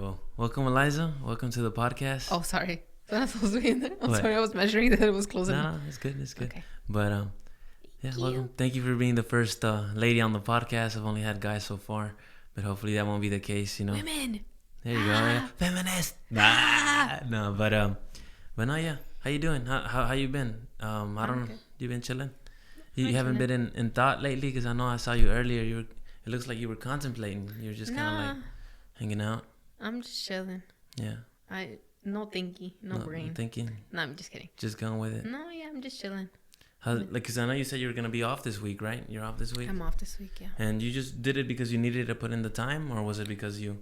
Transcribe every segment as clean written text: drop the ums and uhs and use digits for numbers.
well, welcome, Eliza. Welcome to the podcast. Oh, sorry. I'm not supposed to be in there. I'm What? sorry. I was measuring that it was close enough. No, it's good. It's good. Okay. But welcome. Thank you for being the first lady on the podcast. I've only had guys so far, but hopefully that won't be the case. You know. Women. There you go. Yeah. Feminist. No, but no, yeah. How you doing? How you been? I don't know. You been chilling? You haven't been in thought lately? Because I know I saw you earlier. It looks like you were contemplating. You were just kind of like hanging out. I'm just chilling. Yeah. No thinking, no brain. Thinking. No, I'm just kidding. Just going with it. No, yeah, I'm just chilling. Because I know you said you were gonna be off this week, right? You're off this week. I'm off this week, yeah. And you just did it because you needed to put in the time, or was it because you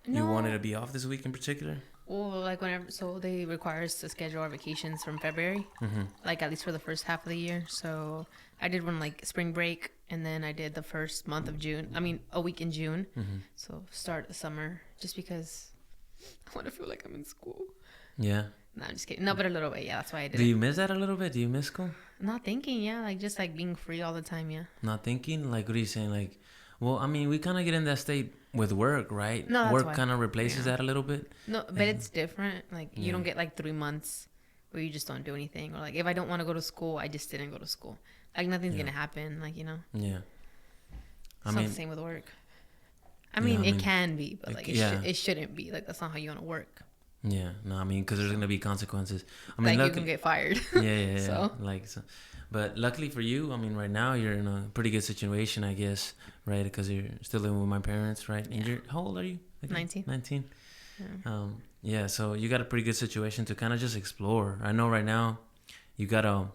wanted to be off this week in particular? Well, like so they require us to schedule our vacations from February, like at least for the first half of the year. So I did one like spring break, and then I did the first month of June. I mean, a week in June. So start the summer, just because I want to feel like I'm in school. Yeah. No, I'm just kidding. No, but a little bit, yeah. That's why I did. Do you miss that a little bit? Do you miss school? Not thinking, yeah, like just like being free all the time, yeah. Not thinking, like what are you saying? Like, well, I mean, we kind of get in that state with work, right? No, that's work why. kind of replaces that a little bit. No, but it's different. Like you don't get like 3 months where you just don't do anything, or like if I don't want to go to school, I just didn't go to school. Like nothing's gonna happen, like Yeah. It's not the same with work. I mean, it can be, but like it shouldn't be. Like that's not how you want to work. Yeah, no, I mean, because there's gonna be consequences. I mean, like you can get fired. Yeah. So. But luckily for you, I mean, right now you're in a pretty good situation, I guess, right? Because you're still living with my parents, right? And you're how old are you? 19. 19. Yeah. So you got a pretty good situation to kind of just explore. I know right now, you got a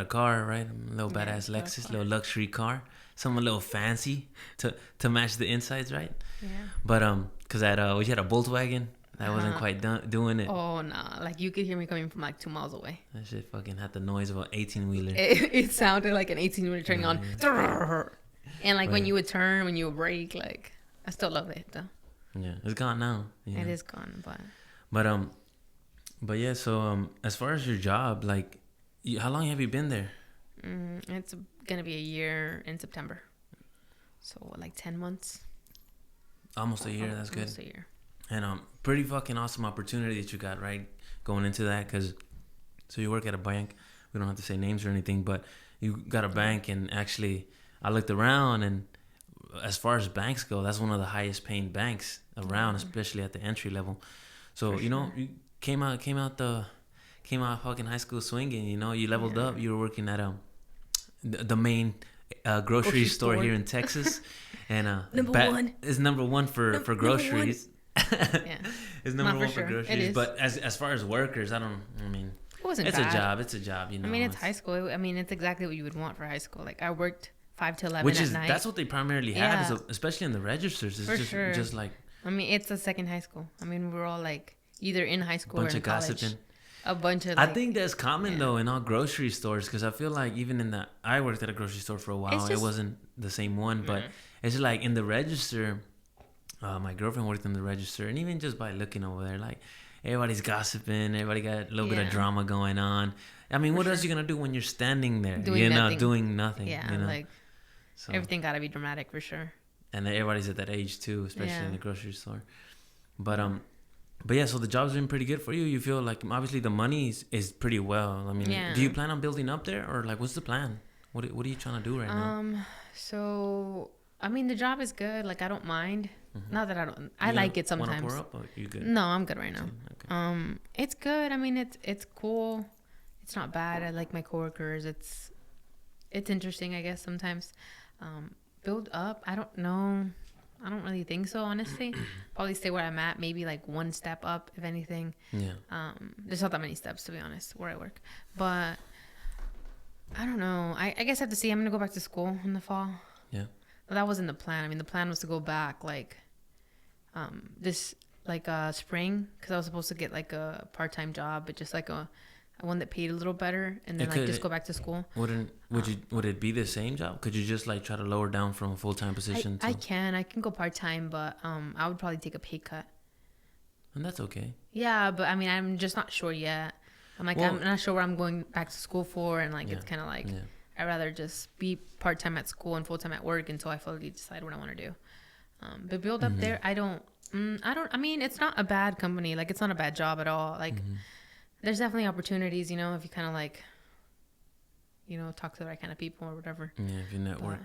car, right? A little badass Lexus, little luxury car, something a little fancy to match the insides, right? Yeah. But because we had a Volkswagen. That wasn't quite doing it. Oh, nah. Like, you could hear me coming from, like, 2 miles away. That shit fucking had the noise of an 18-wheeler. It sounded like an 18-wheeler turning on. Yeah. And, like, when you would turn, when you would brake, like, I still love it, though. Yeah, it's gone now. It is gone, but yeah, so, as far as your job, like, how long have you been there? It's going to be a year in September. So, like, 10 months. Almost a year, that's good. Almost a year. And pretty fucking awesome opportunity that you got, right? Going into that, because so you work at a bank. We don't have to say names or anything, but you got a bank, and actually, I looked around, and as far as banks go, that's one of the highest paying banks around, especially at the entry level. So you came out fucking high school swinging. You know, you leveled up. You were working at the main grocery store here in Texas, and number one for groceries. It's number one for groceries, but as far as workers, it wasn't it's bad. It's a job, you know. I mean, it's high school. I mean, it's exactly what you would want for high school. Like, I worked 5 to 11 at night. That's what they primarily have, especially in the registers. It's just like, I mean, it's a second high school. I mean, we're all like either in high school or in college. Gossiping. A bunch of I think that's common though in all grocery stores, because I feel like even I worked at a grocery store for a while. It wasn't the same one, but it's like in the register. My girlfriend worked in the register, and even just by looking over there, like everybody's gossiping, everybody got a little bit of drama going on. I mean, what else are you gonna do when you're standing there? Doing nothing. Yeah, you know? like everything gotta be dramatic for sure. And everybody's at that age too, especially in the grocery store. But yeah, so the job's been pretty good for you. You feel like obviously the money is pretty well. I mean, do you plan on building up there, or like what's the plan? What are you trying to do right now? So I mean, the job is good. Like, I don't mind. Not that I don't. I like it sometimes. Want to pour up, or you good? No, I'm good right now. Okay. It's good. I mean, it's cool. It's not bad. I like my coworkers. It's interesting, I guess, sometimes. Build up. I don't know. I don't really think so, honestly. Probably stay where I'm at. Maybe like one step up, if anything. Yeah. There's not that many steps, to be honest, where I work. But I don't know. I guess I have to see. I'm gonna go back to school in the fall. Yeah. But that wasn't the plan. I mean, the plan was to go back like this spring, because I was supposed to get like a part-time job, but just like a one that paid a little better, and then just go back to school. Would it be the same job? Could you just like try to lower down from a full-time position? I can go part-time, but I would probably take a pay cut. And that's okay. Yeah, but I mean, I'm just not sure yet. I'm not sure what I'm going back to school for, and like it's kind of like. Yeah. I'd rather just be part-time at school and full-time at work until I fully decide what I want to do. But build up there, I don't I mean, it's not a bad company. Like, it's not a bad job at all. Like, there's definitely opportunities, if you kind of like, talk to the right kind of people or whatever. Yeah, if you network.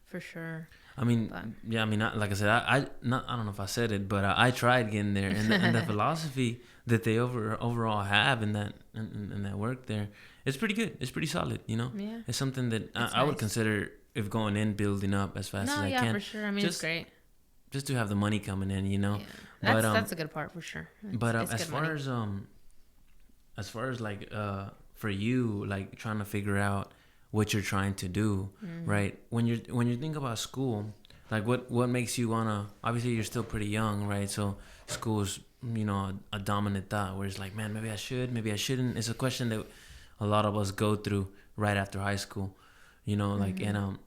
For sure. I mean, yeah, I mean, like I said, I don't know if I said it, but I tried getting there, and the philosophy that they overall have in that work there, it's pretty good. It's pretty solid, Yeah. It's something that I would consider if going in, building up as fast as I can. Yeah, for sure. I mean, it's great. Just to have the money coming in, Yeah. But that's a good part for sure. As far as like for you, like trying to figure out what you're trying to do, right? When you think about school, like what makes you wanna? Obviously, you're still pretty young, right? So school is a dominant thought where it's like, man, maybe I should, maybe I shouldn't. It's a question that a lot of us go through right after high school, like and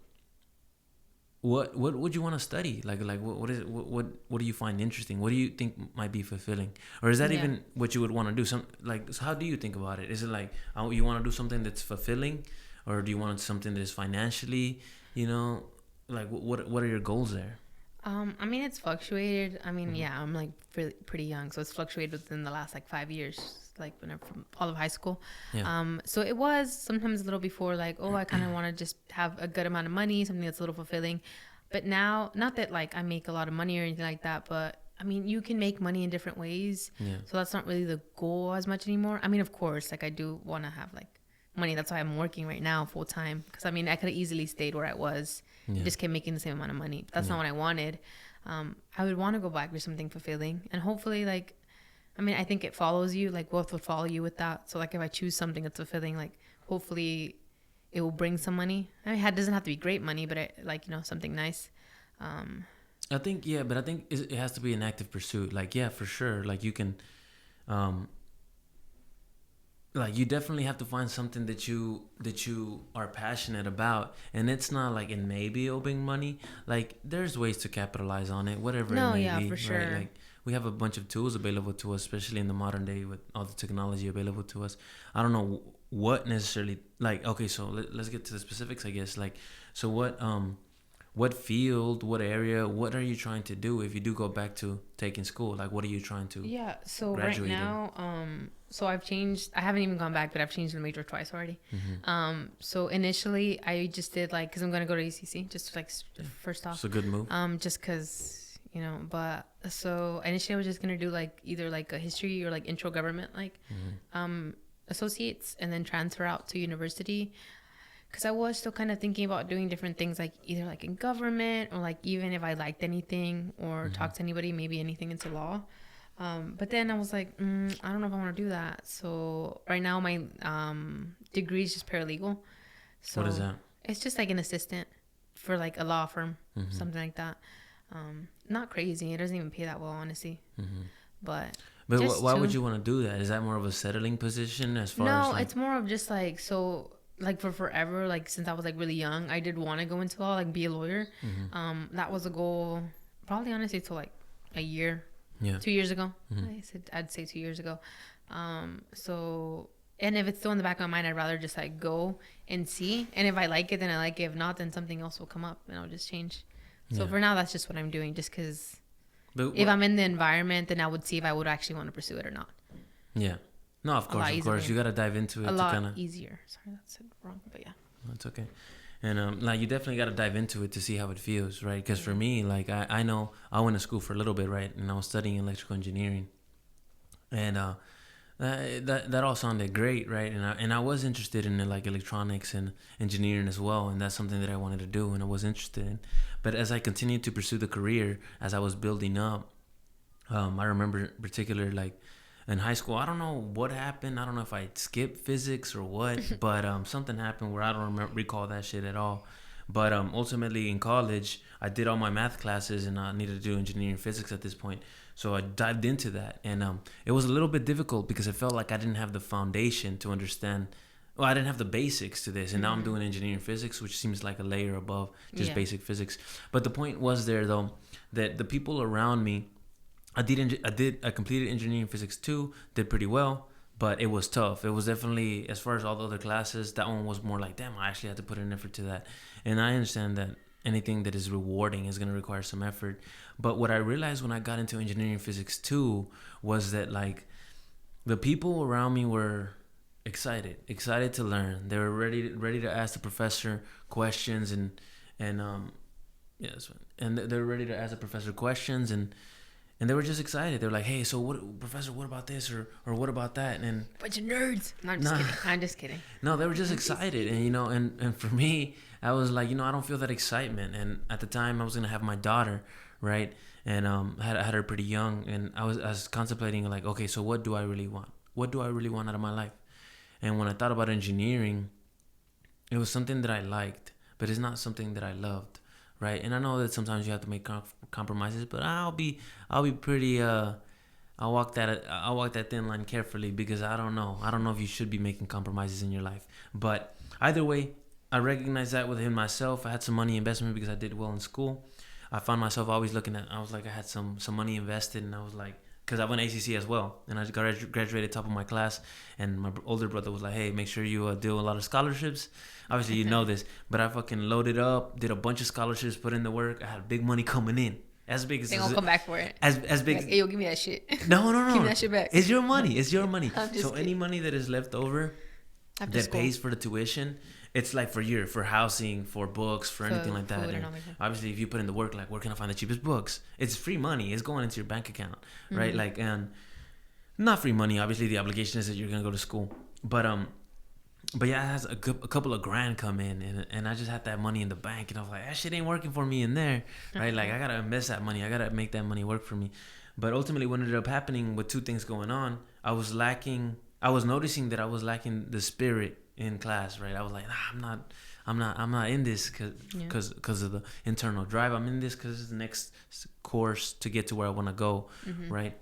what would you want to study? Like what do you find interesting? What do you think might be fulfilling? Or is that even what you would want to do? So how do you think about it? Is it like you want to do something that's fulfilling, or do you want something that is financially, like what are your goals there? I mean, it's fluctuated. I mean, yeah, I'm like pretty young, so it's fluctuated within the last like 5 years, like whenever from all of high school. Yeah. So it was sometimes a little before, like, oh, I kind of want to just have a good amount of money, something that's a little fulfilling. But now, not that like I make a lot of money or anything like that, but I mean, you can make money in different ways. Yeah. So that's not really the goal as much anymore. I mean, of course, like I do want to have like money. That's why I'm working right now full time. Because I mean, I could have easily stayed where I was. Yeah. Just kept making the same amount of money. But that's not what I wanted. I would want to go back to something fulfilling, and hopefully, like, I mean, I think it follows you. Like, wealth will follow you with that. So, like, if I choose something that's fulfilling, like, hopefully, it will bring some money. I mean, it doesn't have to be great money, but something nice. I think it has to be an active pursuit. Like, yeah, for sure. Like, you can, like, you definitely have to find something that you are passionate about, and it's not like it maybe it'll bring money. Like, there's ways to capitalize on it, whatever it may be. For sure. Right? Like, we have a bunch of tools available to us, especially in the modern day with all the technology available to us. I don't know what necessarily, like, okay, so let's get to the specifics, I guess. Like, so what field, what area, what are you trying to do if you do go back to taking school? Like, what are you trying to so right now, so I've changed. I haven't even gone back, but I've changed the major twice already. So initially, I just did, like, because I'm going to go to ACC, just, like, first off. It's a good move. Just because, but so initially I was just going to do, like, either, like, a history or, like, intro government, like, associates, and then transfer out to university. Because I was still kind of thinking about doing different things, like either like in government or like even if I liked anything or talk to anybody, maybe anything into law. But then I was like, I don't know if I want to do that. So right now my degree is just paralegal. So what is that? It's just like an assistant for like a law firm, something like that. Not crazy. It doesn't even pay that well, honestly. But why would you want to do that? Is that more of a settling position as far as? No, it's more of just like so. Like for forever, like since I was like really young, I did want to go into law, like be a lawyer. That was a goal, probably honestly till like a year, 2 years ago. I'd say 2 years ago. So, and if it's still in the back of my mind, I'd rather just like go and see. And if I like it, then I like it. If not, then something else will come up and I'll just change. So for now, that's just what I'm doing. Just because if I'm in the environment, then I would see if I would actually want to pursue it or not. Yeah. No, of course. You got to dive into it. A lot easier. Sorry, that's wrong, but yeah. That's okay. And like you definitely got to dive into it to see how it feels, right? Because for me, like I know I went to school for a little bit, right? And I was studying electrical engineering, and that all sounded great, right? And I was interested in like electronics and engineering as well, and that's something that I wanted to do, and I was interested in. But as I continued to pursue the career, as I was building up, I remember in particular like. In high school, I don't know what happened. I don't know if I skipped physics or what, but something happened where I don't recall that shit at all. But ultimately in college, I did all my math classes and I needed to do engineering physics at this point. So I dived into that. And it was a little bit difficult because it felt like I didn't have the foundation to understand. Well, I didn't have the basics to this. And now I'm doing engineering physics, which seems like a layer above just basic physics. But the point was there, though, that the people around me, I completed engineering physics 2, did pretty well, but it was tough. It was definitely, as far as all the other classes, that one was more like, damn, I actually had to put an effort to that. And I understand that anything that is rewarding is going to require some effort. But what I realized when I got into engineering physics too was that like the people around me were excited to learn. They were ready to ask the professor questions and yes, and they were ready to ask the professor questions and they were just excited. They were like, "Hey, so what, professor? What about this or what about that?" And bunch of nerds. No, I'm just kidding. I'm just kidding. No, they were just excited, and you know, and for me, I was like, you know, I don't feel that excitement. And at the time, I was gonna have my daughter, right? And I had her pretty young, and I was contemplating like, okay, so what do I really want? What do I really want out of my life? And when I thought about engineering, it was something that I liked, but it's not something that I loved, right? And I know that sometimes you have to make compromises, but I'll be pretty I'll walk that thin line carefully because I don't know if you should be making compromises in your life. But either way, I recognize that within myself. I had some money investment because I did well in school. I found myself always I had some money invested, and I was like, because I went ACC as well, and I graduated top of my class, and my older brother was like, hey, make sure you do a lot of scholarships. Obviously, you know this, but I fucking loaded up, did a bunch of scholarships, put in the work. I had big money coming in. As big as they gonna come back for it. As big. Like, hey, yo, give me that shit. No. Give me that shit back. It's your money. It's your money. I'm just so kidding. Any money that is left over that pays for the tuition, it's like for housing, for books, for anything like that. And obviously, if you put in the work, like where can I find the cheapest books? It's free money. It's going into your bank account, right? Mm-hmm. Like, and not free money. Obviously, the obligation is that you're gonna go to school, but yeah, it has a couple of grand come in, and I just had that money in the bank, and I was like, that shit ain't working for me in there, right? Like, I gotta invest that money. I gotta make that money work for me. But ultimately, what ended up happening with two things going on, I was noticing that I was lacking the spirit in class, right? I was like, nah, I'm not in this because of the internal drive. I'm in this because it's the next course to get to where I want to go, right?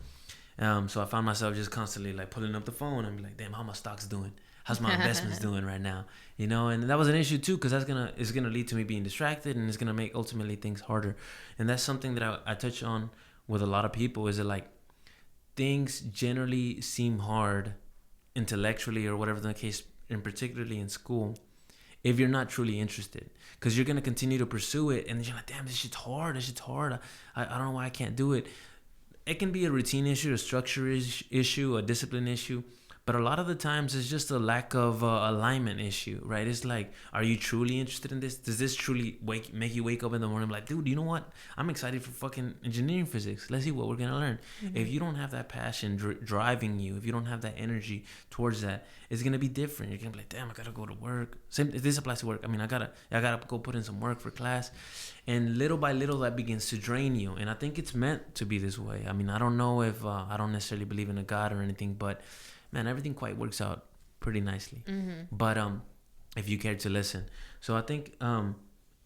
So I found myself just constantly like pulling up the phone and be like, damn, how my stock's doing? How's my investments doing right now? You know, and that was an issue too, because it's gonna lead to me being distracted, and it's gonna make ultimately things harder. And that's something that I touch on with a lot of people, is that like things generally seem hard intellectually or whatever the case, and particularly in school, if you're not truly interested, because you're gonna continue to pursue it, and you're like, damn, this shit's hard. I don't know why I can't do it. It can be a routine issue, a structure issue, a discipline issue. But a lot of the times it's just a lack of alignment issue, right? It's like, are you truly interested in this? Does this truly make you wake up in the morning like, dude, you know what? I'm excited for fucking engineering physics. Let's see what we're going to learn. Mm-hmm. If you don't have that passion driving you, if you don't have that energy towards that, it's going to be different. You're going to be like, damn, I got to go to work. Same, this applies to work. I mean, I gotta go put in some work for class. And little by little, that begins to drain you. And I think it's meant to be this way. I mean, I don't know if I don't necessarily believe in a God or anything, but man, everything quite works out pretty nicely. Mm-hmm. But if you care to listen. So I think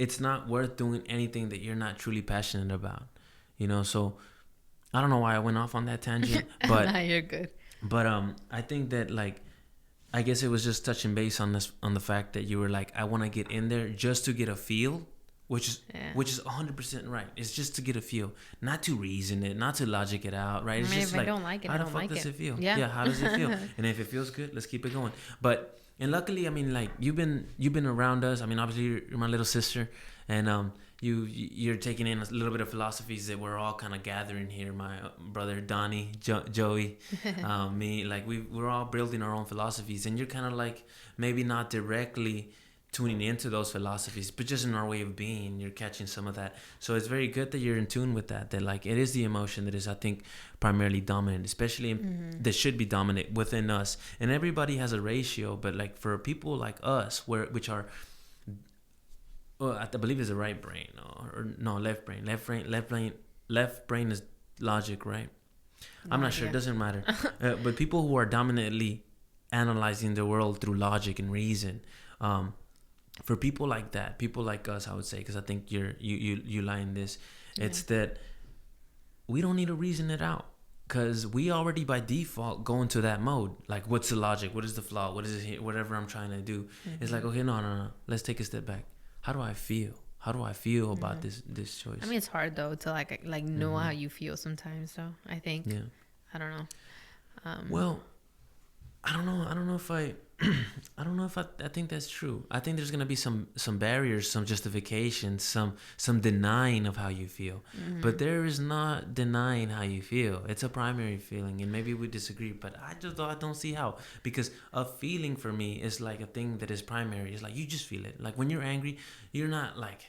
it's not worth doing anything that you're not truly passionate about. You know, so I don't know why I went off on that tangent, but nah, you're good. But I think that like, I guess it was just touching base on the fact that you were like, I want to get in there just to get a feel. Which is 100% right. It's just to get a feel, not to reason it, not to logic it out, right? It's just if I don't like it, how the fuck does it feel? Yeah, how does it feel? And if it feels good, let's keep it going. And luckily, I mean, like you've been around us. I mean, obviously you're my little sister, and you're taking in a little bit of philosophies that we're all kind of gathering here. My brother Donnie, Joey, me, like we're all building our own philosophies, and you're kind of like maybe not directly tuning into those philosophies, but just in our way of being, you're catching some of that. So it's very good that you're in tune with that like it is the emotion that is, I think, primarily dominant, especially that should be dominant within us. And everybody has a ratio, but like for people like us, which are, I believe it's the right brain or no, left brain. Left brain is logic, right? I'm not sure. It doesn't matter. But people who are dominantly analyzing the world through logic and reason, for people like that, people like us, I would say, because I think you lie in this. Yeah. It's that we don't need to reason it out, because we already by default go into that mode. Like, what's the logic? What is the flaw? What is it here? Whatever I'm trying to do. Mm-hmm. It's like, okay, no. Let's take a step back. How do I feel? How do I feel about this choice? I mean, it's hard though to like know how you feel sometimes. So I think, I don't know. Well, I don't know if I I don't know if I think that's true. I think there's gonna be some barriers, some justifications, some denying of how you feel. But there is not denying how you feel. It's a primary feeling, and maybe we disagree. But I don't see how, because a feeling for me is like a thing that is primary. It's like you just feel it. Like when you're angry, you're not like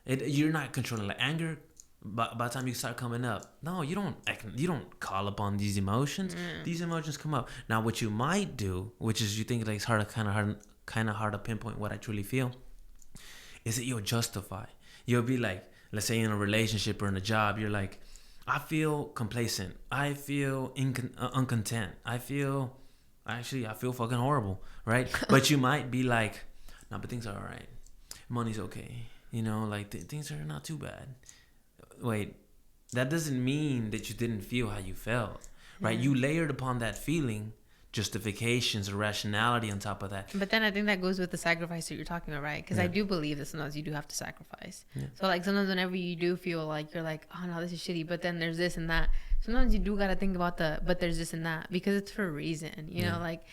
you're not controlling like anger. By the time you start coming up, no, you don't call upon these emotions. These emotions come up. Now, what you might do, which is you think like it's kind of hard to pinpoint what I truly feel, is that you'll justify. You'll be like, let's say in a relationship or in a job, you're like, I feel complacent. I feel uncontent. I feel fucking horrible, right? But you might be like, no, but things are all right. Money's okay. You know, like things are not too bad. Wait, that doesn't mean that you didn't feel how you felt, right? You layered upon that feeling justifications or rationality on top of that. But then I think that goes with the sacrifice that you're talking about, right? Because I do believe that sometimes you do have to sacrifice. So like sometimes whenever you do feel like you're like, oh no, this is shitty, but then there's this and that. Sometimes you do got to think about but there's this and that, because it's for a reason, you know, like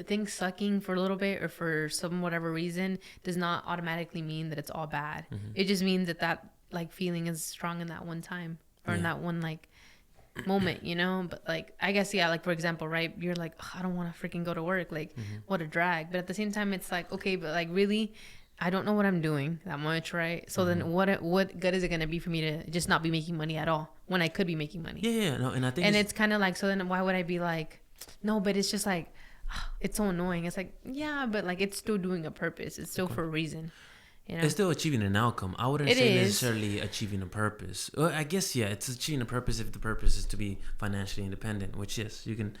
things sucking for a little bit or for some whatever reason does not automatically mean that it's all bad. It just means that like feeling is strong in that one time or in that one like moment, you know. But like I guess like for example, right, you're like, oh, I don't want to freaking go to work, like what a drag. But at the same time it's like, okay, but like really I don't know what I'm doing that much, right? So then what good is it going to be for me to just not be making money at all when I could be making money? No, and I think it's kind of like, so then why would I be like, no, but it's just like it's so annoying. It's like, yeah, but like it's still doing a purpose. It's still for a reason. You know? It's still achieving an outcome. I wouldn't say necessarily achieving a purpose. Well, I guess, yeah, it's achieving a purpose if the purpose is to be financially independent, which, yes, you can,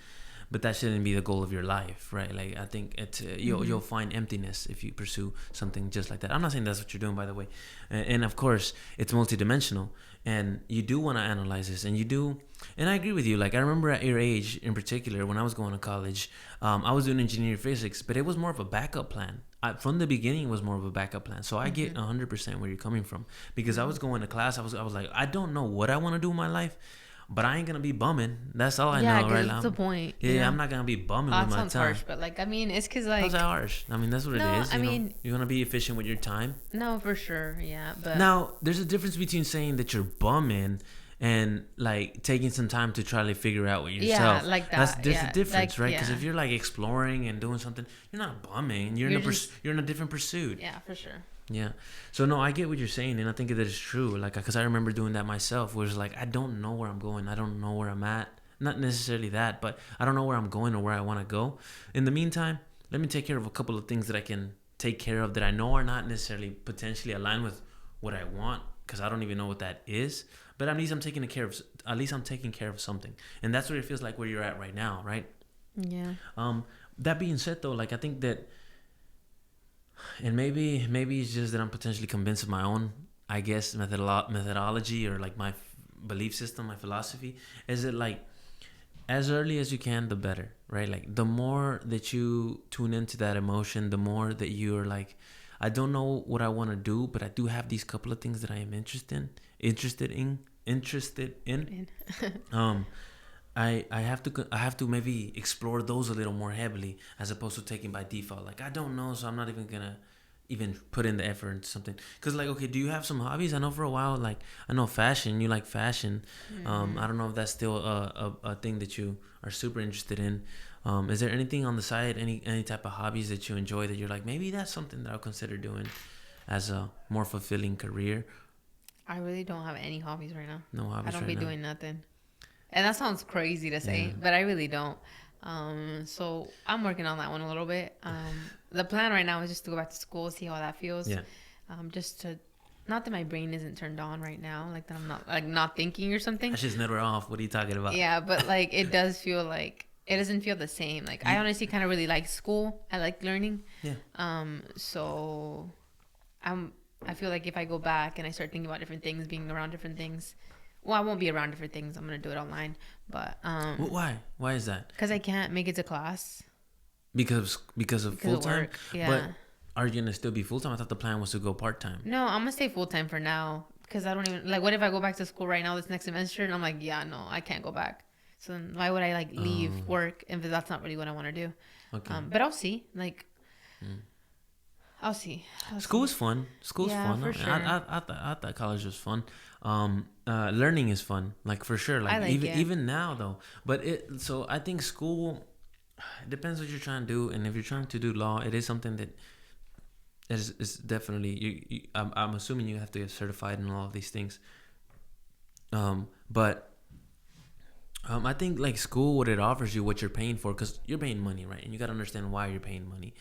but that shouldn't be the goal of your life, right? Like, I think it's you'll find emptiness if you pursue something just like that. I'm not saying that's what you're doing, by the way. And of course, it's multidimensional, and you do want to analyze this, and you do. And I agree with you. Like, I remember at your age in particular, when I was going to college, I was doing engineering physics, but it was more of a backup plan. From the beginning, it was more of a backup plan. So I get 100% where you're coming from, because I was going to class. I was like, I don't know what I want to do in my life, but I ain't gonna be bumming. That's all I know, right? That's the point. Yeah, I'm not gonna be bumming with my time. That sounds harsh, but like, I mean, it's because like. How's that harsh? I mean, that's what it is. You wanna be efficient with your time. No, for sure, yeah. But now, there's a difference between saying that you're bumming and like taking some time to try to figure out what yourself. Yeah, like that. There's a difference, like, right? Because if you're like exploring and doing something, you're not bumming. You're in a different pursuit. Yeah, for sure. Yeah. So no, I get what you're saying, and I think that it's true. Like, because I remember doing that myself, where it's like, I don't know where I'm going. I don't know where I'm at. Not necessarily that, but I don't know where I'm going or where I want to go. In the meantime, let me take care of a couple of things that I can take care of that I know are not necessarily potentially aligned with what I want, because I don't even know what that is. But at least I'm taking care of something, and that's what it feels like where you're at right now, right? Yeah. That being said, though, like I think that, and maybe it's just that I'm potentially convinced of my own, I guess, methodology or like my belief system, my philosophy, is that like as early as you can, the better, right? Like the more that you tune into that emotion, the more that you're like, I don't know what I want to do, but I do have these couple of things that I am interested in. I have to maybe explore those a little more heavily, as opposed to taking by default. Like, I don't know, so I'm not even gonna put in the effort into something. Because like, okay, do you have some hobbies? I know for a while, like, I know fashion, you like fashion. I don't know if that's still a thing that you are super interested in. Is there anything on the side, any type of hobbies that you enjoy that you're like, maybe that's something that I'll consider doing as a more fulfilling career? I really don't have any hobbies right now. No hobbies. I don't be doing nothing. And that sounds crazy to say, but I really don't. So I'm working on that one a little bit. The plan right now is just to go back to school, see how that feels. Yeah. Just to, not that my brain isn't turned on right now, like that I'm not thinking or something. That's just never off. What are you talking about? Yeah, but like it does feel like it doesn't feel the same. Like I honestly kind of really like school. I like learning. Yeah. So I feel like if I go back and I start thinking about different things, being around different things. Well, I won't be around different things. I'm going to do it online. But why? Why is that? Because I can't make it to class. Because of full-time? Yeah. But are you going to still be full-time? I thought the plan was to go part-time. No, I'm going to stay full-time for now. Because I don't even... Like, what if I go back to school right now this next semester? And I'm like, yeah, no, I can't go back. So then why would I like leave work if that's not really what I want to do? Okay. But I'll see. Like, I'll see. School's fun. School's fun. For sure. I thought college was fun. Learning is fun. Like for sure. Like, even now though. But so I think school, it depends what you're trying to do, and if you're trying to do law, it is something that is definitely I'm assuming you have to get certified in all of these things. But I think like school, what it offers you, what you're paying for, because you're paying money, right? And you got to understand why you're paying money.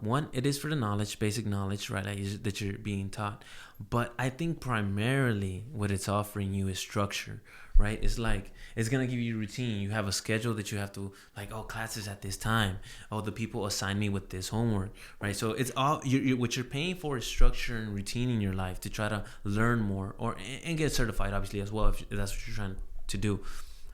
One, it is for the knowledge, basic knowledge, right? That you're being taught. But I think primarily what it's offering you is structure, right? It's like, it's going to give you routine. You have a schedule that you have to, like, oh, classes at this time. Oh, the people assign me with this homework, right? So it's all, what you're paying for is structure and routine in your life to try to learn more and get certified, obviously, as well, if that's what you're trying to do.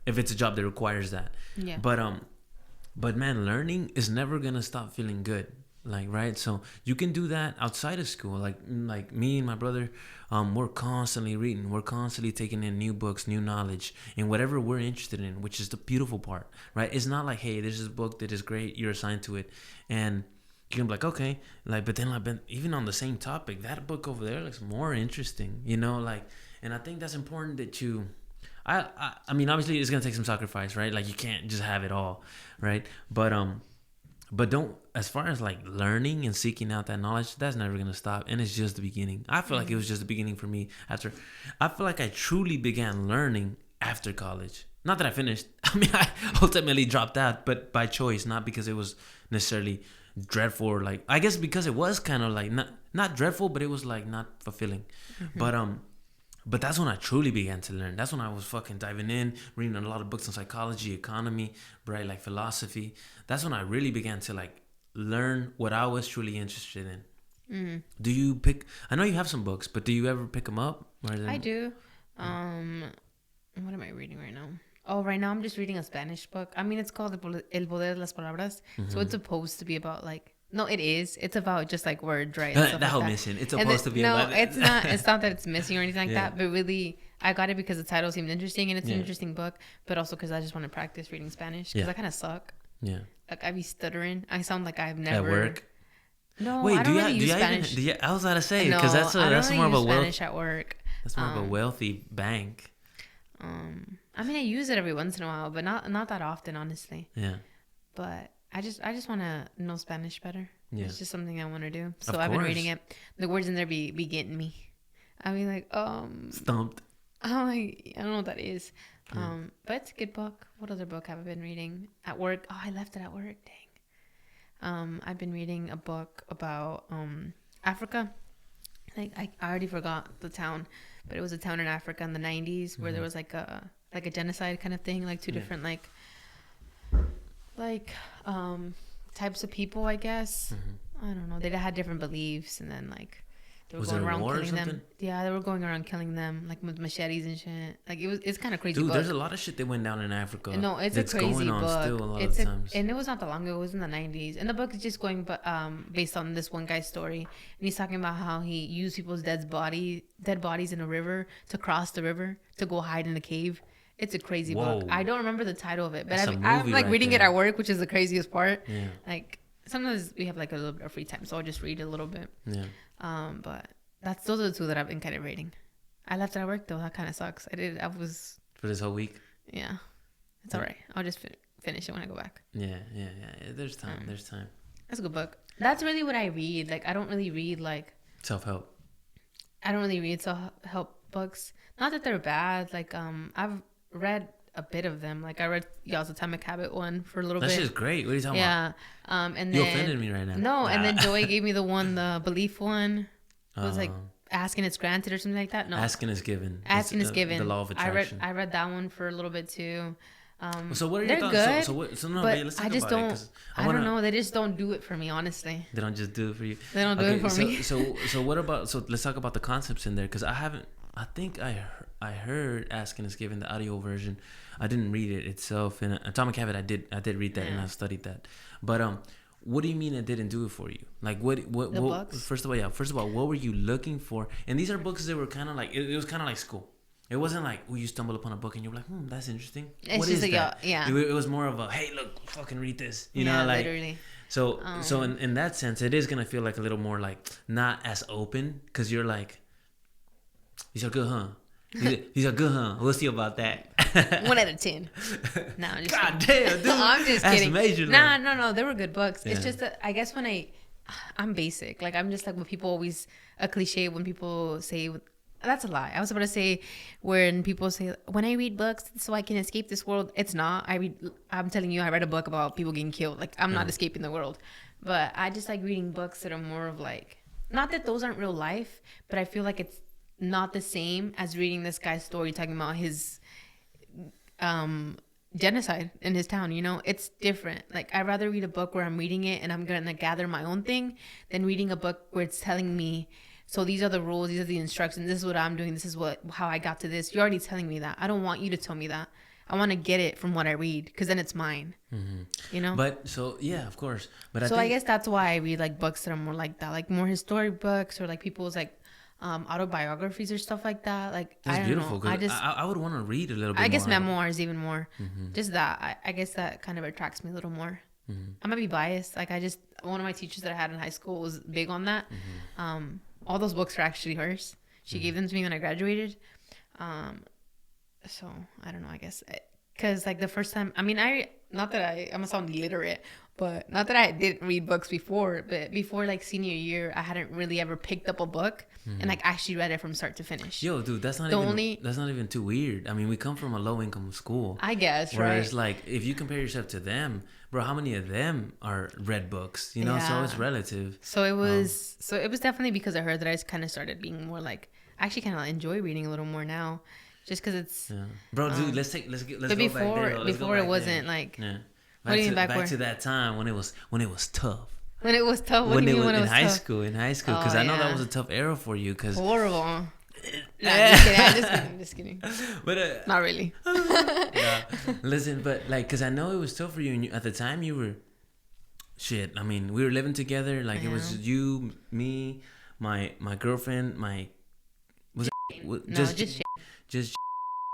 If it's a job that requires that. Yeah. But man, learning is never gonna stop feeling good. Like, right? So you can do that outside of school. Like me and my brother, we're constantly reading. We're constantly taking in new books, new knowledge, and whatever we're interested in, which is the beautiful part, right? It's not like, hey, there's this book that is great, you're assigned to it, and you can be like, okay, like, but then like, even on the same topic, that book over there looks more interesting, you know, like, and I think that's important that you. I mean, obviously it's gonna take some sacrifice, right? Like, you can't just have it all, right? But don't, as far as like learning and seeking out that knowledge, that's never gonna stop, and it's just the beginning. I feel like it was just the beginning for me. I feel like I truly began learning after college. Not that I finished. I mean, I ultimately dropped out, but by choice, not because it was necessarily dreadful, or like, I guess because it was kind of like not dreadful, but it was like not fulfilling. But that's when I truly began to learn. That's when I was fucking diving in, reading a lot of books on psychology, economy, right, like philosophy. That's when I really began to like learn what I was truly interested in. Do you I know you have some books, but do you ever pick them up? I do. What am I reading right now? Oh, right now I'm just reading a Spanish book. I mean, it's called El Poder de las Palabras. So it's supposed to be about like, no, it is. It's about just like words, right? That whole mission. It's supposed to be about. No, it's not. It's not that it's missing or anything like that. But really, I got it because the title seemed interesting, and it's an interesting book. But also because I just want to practice reading Spanish, because I kind of suck. Yeah. Like, I be stuttering. I sound like I've never. At work. No, wait, I don't really use Spanish. I was about to say, because that's more of a Spanish at work. That's more of a wealthy bank. I mean, I use it every once in a while, but not that often, honestly. Yeah. But I just want to know Spanish better. Yeah. It's just something I want to do. So I've been reading it. The words in there be getting me. I mean, like, stumped. I'm like, I don't know what that is. But it's a good book. What other book have I been reading at work? Oh, I left it at work. Dang. I've been reading a book about Africa. Like, I already forgot the town, but it was a town in Africa in the 90s where there was like a genocide kind of thing, like two different types of people, I guess. I don't know. They had different beliefs, and then like they were going around killing them. Yeah, they were going around killing them like with machetes and shit. Like, it's kind of crazy. Dude, there's a lot of shit that went down in Africa. No, it's a crazy book. Still a lot of times. And it was not that long ago. It was in the 90s. And the book is just going based on this one guy's story. And he's talking about how he used people's dead bodies in a river to cross the river to go hide in a cave. It's a crazy book. I don't remember the title of it, but I'm like reading it at work, which is the craziest part. Yeah. Like, sometimes we have like a little bit of free time, so I'll just read a little bit. Yeah. But those are the two that I've been kind of reading. I left it at work though. That kind of sucks. I was for this whole week. Yeah. It's all right. I'll just finish it when I go back. Yeah. There's time. There's time. That's a good book. That's really what I read. Like, I don't really read like self-help. I don't really read self-help books. Not that they're bad. Like, I've read a bit of them. Like, I read Y'all's Atomic Habit one for a little bit. That shit's great. What are you talking about? Yeah. And then you offended me right now. No, and then Joey gave me the belief one. It was like asking is granted or something like that. No, asking is given. Asking is given. The law of attraction. I read that one for a little bit too. So what are your thoughts? Good, so no, but babe, let's talk I just about don't. It, I don't know. They just don't do it for me, honestly. They don't just do it for you. They don't do it for me. So what about? So let's talk about the concepts in there, because I think I heard Asking is Given, the audio version. I didn't read it itself. And Atomic Habit, I did read that and I studied that. But what do you mean it didn't do it for you? Like, what books? First of all, what were you looking for? And these are books that were kind of like it was kind of like school. It wasn't like, you stumble upon a book and you're like, that's interesting. It's What just is like, that? yeah. It was more of a, hey, look, fucking read this. You know, like. Literally. So in that sense, it is gonna feel like a little more like not as open, because you're like, these are good, huh? These are good, huh? We'll see about that. 1 out of 10. No, I'm just God kidding. damn, dude. I'm just That's kidding. major. No, they were good books. Yeah. It's just that I guess when I'm basic. Like, I'm just like what people always, a cliche when people say, that's a lie. I was about to say when people say, when I read books so I can escape this world, it's not. I'm telling you, I read a book about people getting killed. Like, I'm not escaping the world. But I just like reading books that are more of like, not that those aren't real life, but I feel like it's not the same as reading this guy's story talking about his genocide in his town. You know, it's different. Like, I'd rather read a book where I'm reading it and I'm gonna gather my own thing than reading a book where it's telling me, so these are the rules, these are the instructions, this is what I'm doing, this is how I got to this. You're already telling me that. I don't want you to tell me that. I want to get it from what I read, because then it's mine. You know. But so yeah, of course. But I guess that's why I read like books that are more like that, like more historic books, or like people's like autobiographies or stuff like that. Like, that's I don't beautiful. know. I would want to read a little bit. I guess more memoirs even more. Just that. I guess that kind of attracts me a little more. I might be biased. Like, one of my teachers that I had in high school was big on that. All those books are actually hers. She gave them to me when I graduated. So I don't know, I guess, because like the first time, I mean, I'm gonna sound illiterate, but not that I didn't read books before, but before like senior year, I hadn't really ever picked up a book and like actually read it from start to finish. Yo, dude, that's not even too weird. I mean, we come from a low income school, I guess, whereas right? like if you compare yourself to them, bro, how many of them are read books? You know, so it's relative. So it was definitely because of her that I just kind of started being more like, I actually kind of enjoy reading a little more now. Just because it's, bro, dude. Let's go back there. Before it wasn't like. Yeah. Back to that time when it was tough. When it was tough. What do you mean when it was in tough? In high school, because I know that was a tough era for you. Cause horrible. No, I'm just kidding. But not really. Listen, but like, cause I know it was tough for you, and at the time you were, shit. I mean, we were living together. Like it was you, me, my girlfriend, just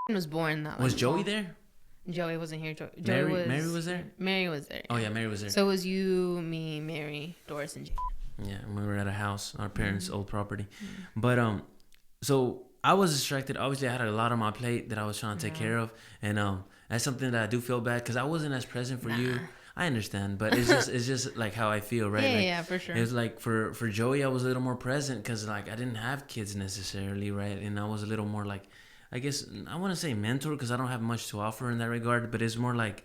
was born that. Was Joey there? Joey wasn't here. Mary was there? Mary was there. Oh yeah, Mary was there. So it was you, me, Mary, Doris, and Jay. Yeah, we were at a house, our parents' old property. But so I was distracted. Obviously, I had a lot on my plate that I was trying to take care of, and that's something that I do feel bad because I wasn't as present for you. I understand, but it's just like how I feel, right? Yeah, for sure. It was like for Joey, I was a little more present because like I didn't have kids necessarily, right? And I was a little more like, I guess I want to say mentor because I don't have much to offer in that regard, but it's more like,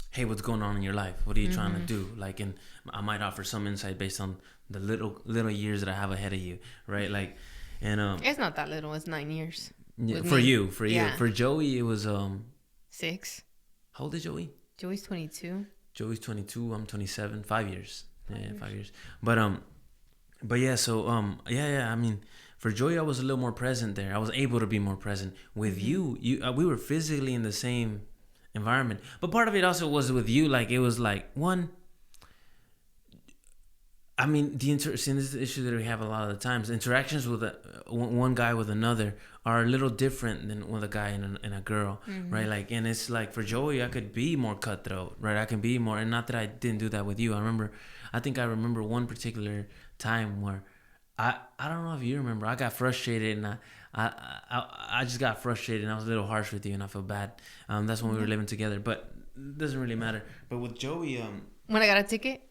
hey, what's going on in your life? What are you trying to do? Like, and I might offer some insight based on the little years that I have ahead of you, right? Like, and it's not that little. It's 9 years. Yeah, for you. Yeah. For Joey, it was 6. How old is Joey? Joey's 22. Joey's 22. I'm 27. 5 years. Yeah, 5 years. But yeah. So yeah. I mean, for Joey, I was a little more present there. I was able to be more present with you. We were physically in the same environment, but part of it also was with you. Like it was like one. I mean, this is the issue that we have a lot of the times. Interactions with one guy with another are a little different than with a guy and a girl, right? Like, and it's like for Joey, I could be more cutthroat, right? I can be more, and not that I didn't do that with you. I think I remember one particular time where I don't know if you remember. I got frustrated, and I just got frustrated, and I was a little harsh with you, and I feel bad. That's when we were living together, but it doesn't really matter. But with Joey, when I got a ticket,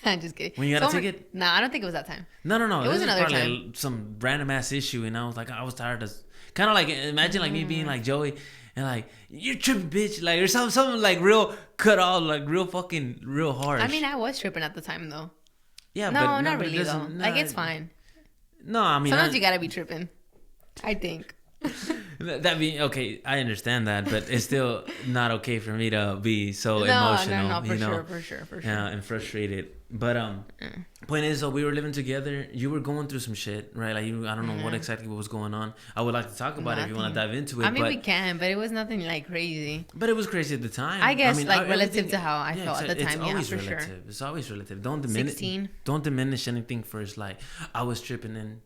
I'm just kidding. When you got a ticket? Nah, I don't think it was that time. No. It was another time. Some random ass issue, and I was like, I was tired of, kind of like imagine like me being like Joey, and like you're tripping, bitch, like or something like real cut off, like real harsh. I mean, I was tripping at the time though. Yeah, no, not really though. Like it's fine. No, I mean sometimes you gotta be tripping, I think. That being okay, I understand that, but it's still not okay for me to be so emotional. No, for sure. Yeah, and frustrated. But point is, though, we were living together. You were going through some shit, right? Like I don't know what exactly was going on. I would like to talk about it if you want to dive into it. I mean, we can, but it was nothing like crazy. But it was crazy at the time. I guess, like relative to how I felt at the time. Yeah, for relative. sure. It's always relative. Don't diminish. 16. Don't diminish anything first. Like I was tripping and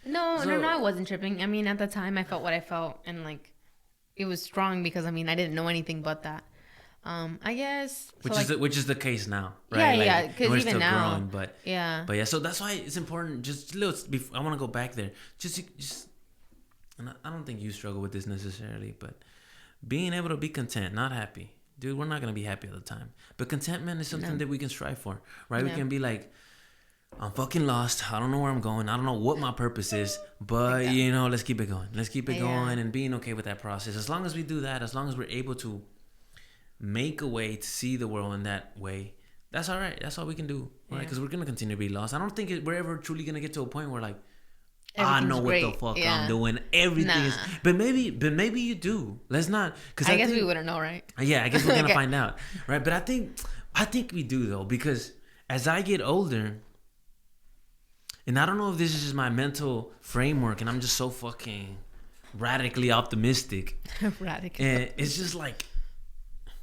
No, I wasn't tripping. I mean, at the time, I felt what I felt, and like, it was strong because I mean, I didn't know anything but that. I guess. Which is the case now, right? Yeah. Because even still now, growing, but yeah. So that's why it's important. Just little. I want to go back there. Just. And I don't think you struggle with this necessarily, but being able to be content, not happy. Dude, we're not gonna be happy all the time, but contentment is something that we can strive for, right? Yeah. We can be like, I'm fucking lost. I don't know where I'm going. I don't know what my purpose is, but let's keep it going. Let's keep it going and being okay with that process. As long as we do that, as long as we're able to make a way to see the world in that way, that's all right. That's all we can do, right? Because we're gonna continue to be lost. I don't think we're ever truly gonna get to a point where like, I know what the fuck I'm doing. Everything is, but maybe you do. Let's not, because I guess we wouldn't know, right? Yeah, I guess we're gonna find out, right? But I think we do though, because as I get older, and I don't know if this is just my mental framework, and I'm just so fucking radically optimistic. And it's just like,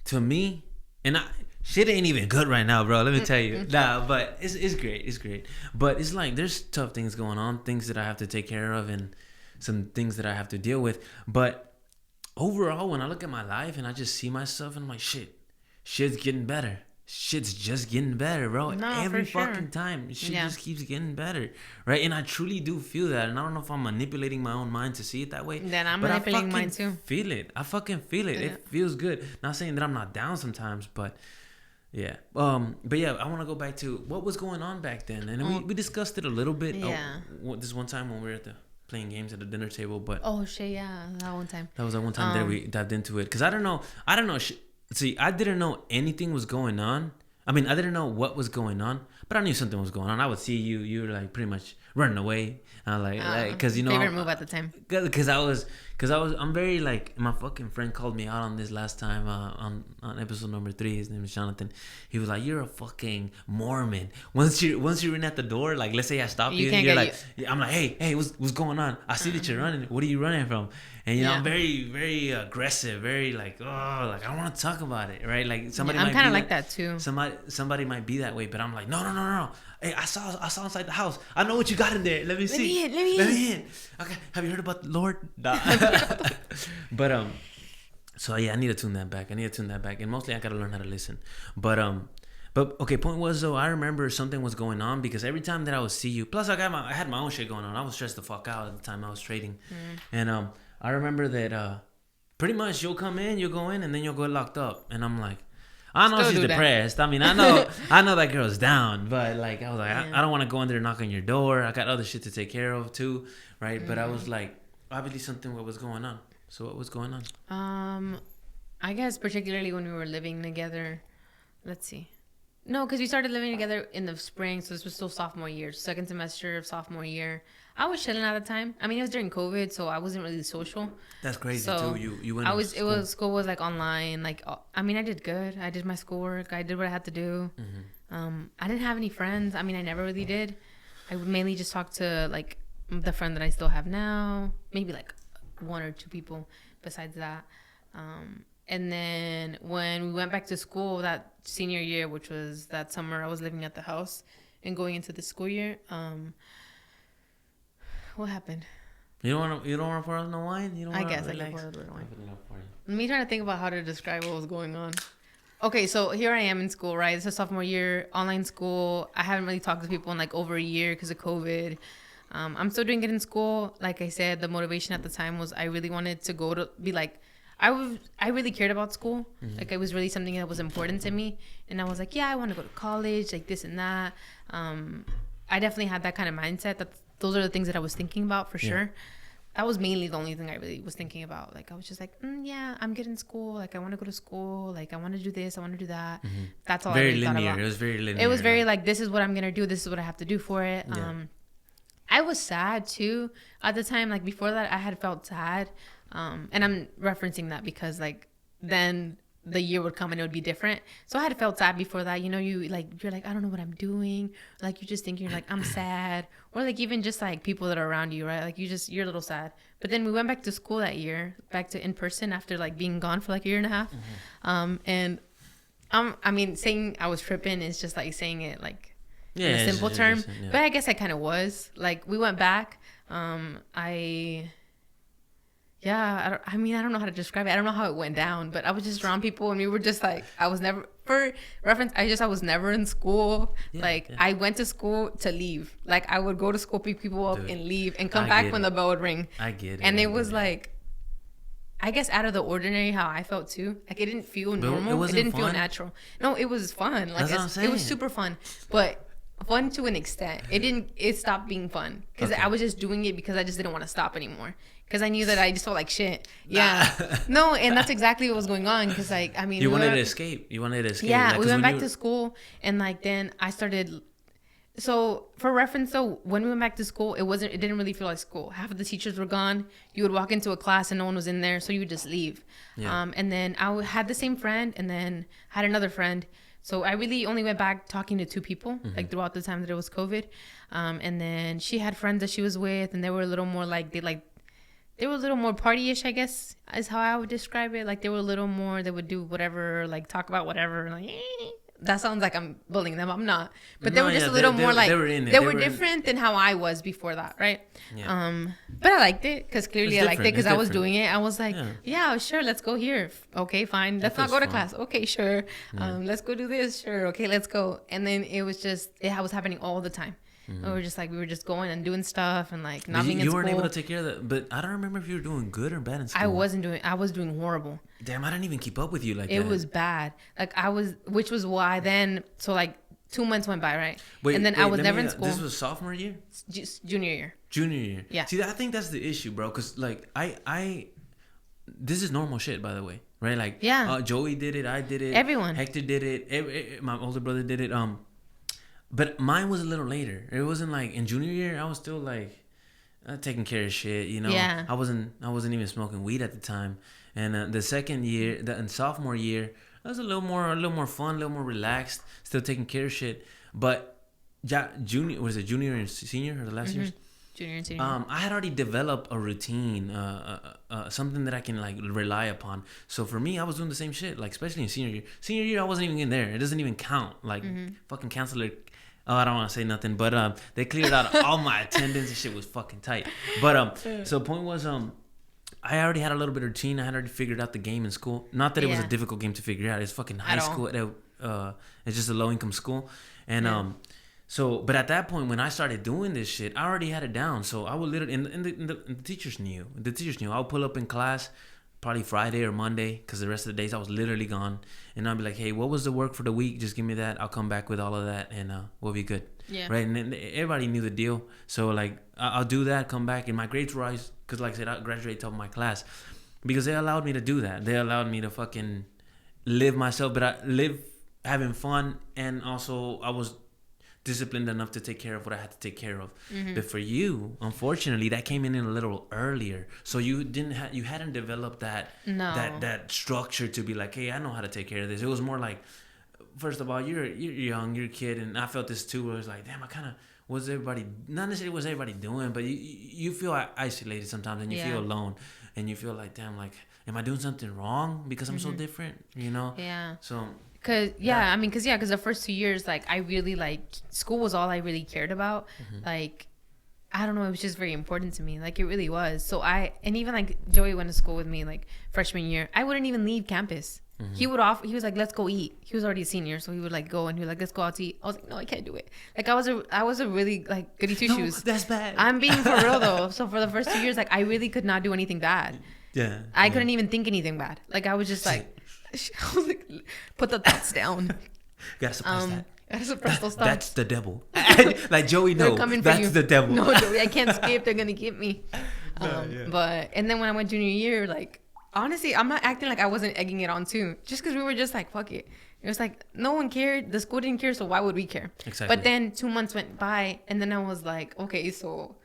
to me, and shit ain't even good right now, bro. Let me tell you. Nah, but it's great. It's great. But it's like there's tough things going on, things that I have to take care of, and some things that I have to deal with. But overall, when I look at my life and I just see myself, and I'm like, shit's getting better. Shit's just getting better, bro. Every fucking time. Shit just keeps getting better, right? And I truly do feel that. And I don't know if I'm manipulating my own mind to see it that way. Then I'm manipulating mine too. I fucking feel it. Yeah. It feels good. Not saying that I'm not down sometimes, but yeah. But yeah, I want to go back to what was going on back then. And we discussed it a little bit. Yeah. This one time when we were playing games at the dinner table, but that one time. That was that one time that we dived into it. Because I don't know. See, I didn't know anything was going on. I mean, I didn't know what was going on, but I knew something was going on. I would see you were like pretty much running away. Because favorite move at the time. Because I'm very like, my fucking friend called me out on this last time on episode number 3. His name is Jonathan. He was like, "You're a fucking Mormon. Once you're in at the door, like let's say I stop you and you're like, I'm like, hey, what's going on? I see that you're running. What are you running from?" And I'm very, very aggressive, very like, I don't want to talk about it, right? Like somebody. I'm kind of like that too. Somebody might be that way, but I'm like, no. Hey, I saw inside the house. I know what you got in there. Let me see. Let me in. Okay. Have you heard about the Lord? Nah. But so yeah, I need to tune that back. And mostly I gotta learn how to listen. But okay. Point was though, I remember something was going on because every time that I would see you, plus I had my own shit going on. I was stressed the fuck out at the time I was trading, and I remember that pretty much you'll come in, you'll go in, and then you'll go locked up, and I'm like, I know she's depressed. I mean, I know that girl's down, but like, I was like, I don't want to go in there and knock on your door. I got other shit to take care of too, right? But I was like, obviously something was going on. So what was going on? I guess particularly when we were living together. Let's see. No, because we started living together in the spring, so this was still sophomore year, second semester of sophomore year. I was chilling at the time. I mean, it was during COVID, so I wasn't really social. That's crazy too. You went. School was like online. Like, I mean, I did good. I did my schoolwork. I did what I had to do. I didn't have any friends. I mean, I never really did. I would mainly just talk to like the friend that I still have now. Maybe like 1 or 2 people besides that. And then when we went back to school that senior year, which was that summer, I was living at the house and going into the school year. What happened? You don't want to pour out no wine? I guess I can pour out wine. Me trying to think about how to describe what was going on. Okay, so here I am in school, right? It's a sophomore year, online school. I haven't really talked to people in like over a year because of COVID. I'm still doing good in school. Like I said, the motivation at the time was I really wanted to go to be like, I really cared about school. Like it was really something that was important to me. And I was like, yeah, I want to go to college, like this and that. I definitely had that kind of mindset. Those are the things that I was thinking about for sure. That was mainly the only thing I really was thinking about. Like, I was just like, yeah, I'm good in school. Like, I want to go to school. Like, I want to do this. I want to do that. That's all very I really linear. thought about. It was very linear. It was very like, this is what I'm going to do. This is what I have to do for it. Yeah. I was sad too at the time. Like, before that, I had felt sad. And I'm referencing that because like, then the year would come and it would be different. So I had felt sad before that. You know, you're like, I don't know what I'm doing. Like, you just think you're like, I'm sad. Or like even just like people that are around you, right? Like you're a little sad. But then we went back to school that year, back to in person after like being gone for like a year and a half. And I mean, saying I was tripping is just like saying it like in a simple term. But I guess I kind of was. Like we went back. I mean, I don't know how to describe it. I don't know how it went down, but I was just around people, and we were just like, I was never, for reference, I was never in school. I went to school to leave. Like, I would go to school, pick people up, and leave, and come back when the bell would ring. I get it. And it was like, I guess out of the ordinary how I felt too. Like, it didn't feel normal. It didn't feel natural. No, it was fun. Like, that's what I'm saying. It was super fun, but fun to an extent. It stopped being fun because I was just doing it because I just didn't want to stop anymore. Because I knew that I just felt like shit. Yeah. No, and that's exactly what was going on. Because, like, I mean... You wanted to escape. Yeah, like, we went back to school. And, like, then I started... So, for reference, though, when we went back to school, it didn't really feel like school. Half of the teachers were gone. You would walk into a class and no one was in there. So, you would just leave. Yeah. And then I had the same friend. And then had another friend. So, I really only went back talking to 2 people. Like, throughout the time that it was COVID. And then she had friends that she was with. And they were a little more like... They were a little more party-ish, I guess, is how I would describe it. Like, they were a little more, they would do whatever, like, talk about whatever. Like, that sounds like I'm bullying them. I'm not. But they were just a little more like, they were different than how I was before that, right? Yeah. But I liked it, because clearly I liked it, because I was doing it. I was like, yeah, sure, let's go here. Okay, fine. Let's not go to class. Okay, sure. Let's go do this. Sure. Okay, let's go. And then it was just, it was happening all the time. We were just going and doing stuff and like not being in school. You weren't able to take care of that, but I don't remember if you were doing good or bad in school. I was doing horrible. Damn, I didn't even keep up with you like that. It was bad. Like which was why then, so like 2 months went by, right? And then I was never in school. This was sophomore year? Junior year. Junior year. Yeah. See, I think that's the issue, bro, because like this is normal shit, by the way, right? Like, Joey did it, I did it. Everyone. Hector did it. My older brother did it. But mine was a little later. It wasn't like in junior year. I was still like taking care of shit, you know. Yeah. I wasn't even smoking weed at the time. And the second year, and sophomore year, I was a little more fun, a little more relaxed, still taking care of shit. But junior and senior or the last years? Junior and senior. I had already developed a routine, something that I can like rely upon. So for me, I was doing the same shit, like especially in senior year. Senior year, I wasn't even in there. It doesn't even count. Like fucking counselor. Oh, I don't want to say nothing, but they cleared out all my attendance and shit was fucking tight. But so the point was, I already had a little bit of routine. I had already figured out the game in school. Not that it was a difficult game to figure out. It's fucking high school. It's just a low income school, and so. But at that point, when I started doing this shit, I already had it down. So I would literally, and the teachers knew. The teachers knew. I would pull up in class, probably Friday or Monday, because the rest of the days I was literally gone. And I'd be like, hey, what was the work for the week? Just give me that. I'll come back with all of that, and we'll be good. Yeah. Right? And then everybody knew the deal. So, like, I'll do that, come back. And my grades were always, because, like I said, I graduated top of my class. Because they allowed me to do that. They allowed me to fucking live myself. But I live having fun. And also, I was disciplined enough to take care of what I had to take care of. But for you, unfortunately, that came in a little earlier. So you hadn't developed that structure to be like, hey, I know how to take care of this. It was more like, first of all, you're young, you're a kid, and I felt this too. Where it was like, damn, I kind of was everybody, not necessarily was everybody doing, but you feel isolated sometimes, and you feel alone, and you feel like, damn, like, am I doing something wrong because I'm so different, you know? Yeah. So. Because the first 2 years, like, I really, like, school was all I really cared about. Like, I don't know, it was just very important to me. Like, it really was. So and even, like, Joey went to school with me, like, freshman year. I wouldn't even leave campus. He was like, let's go eat. He was already a senior, so he would, like, go and he was like, let's go out to eat. I was like, no, I can't do it. Like, I was a really, like, goody two shoes. That's bad. I'm being for real, though. So for the first 2 years, like, I really could not do anything bad. Yeah. I couldn't even think anything bad. Like, I was just like, I was like, put the thoughts down. Gotta suppress that. Gotta suppress those thoughts. That's the devil. Like Joey, no, that's the devil. No, Joey, I can't escape. They're gonna get me. But and then when I went junior year, like, honestly, I'm not acting like I wasn't egging it on too. Just because we were just like, fuck it. It was like no one cared. The school didn't care, so why would we care? Exactly. But then 2 months went by, and then I was like, okay, so.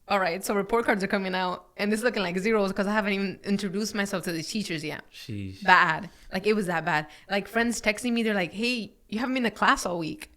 All right, so report cards are coming out, and it's looking like zeros because I haven't even introduced myself to the teachers yet. Sheesh. Bad. Like, it was that bad. Like, friends texting me, they're like, hey, you haven't been to class all week.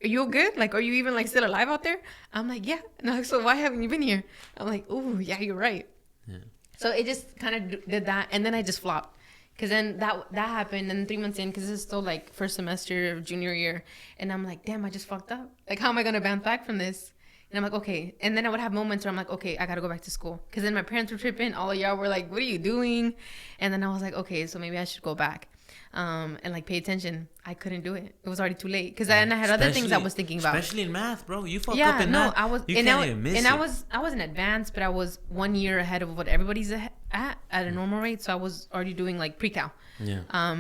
Are you good? Like, are you even, like, still alive out there? I'm like, yeah. And they're like, so why haven't you been here? I'm like, oh, yeah, you're right. Yeah. So it just kind of did that, and then I just flopped. Because then that happened, and 3 months in, because this is still, like, first semester of junior year, and I'm like, damn, I just fucked up. Like, how am I going to bounce back from this? And I'm like, okay. And then I would have moments where I'm like, okay, I got to go back to school. Because then my parents were tripping. All of y'all were like, what are you doing? And then I was like, okay, so maybe I should go back and like pay attention. I couldn't do it. It was already too late. Because then I had other things I was thinking about. Especially in math, bro. You fuck up in math. I was, you can't even miss it. I was in advanced, but I was 1 year ahead of what everybody's at a normal rate. So I was already doing like pre-cal. Yeah.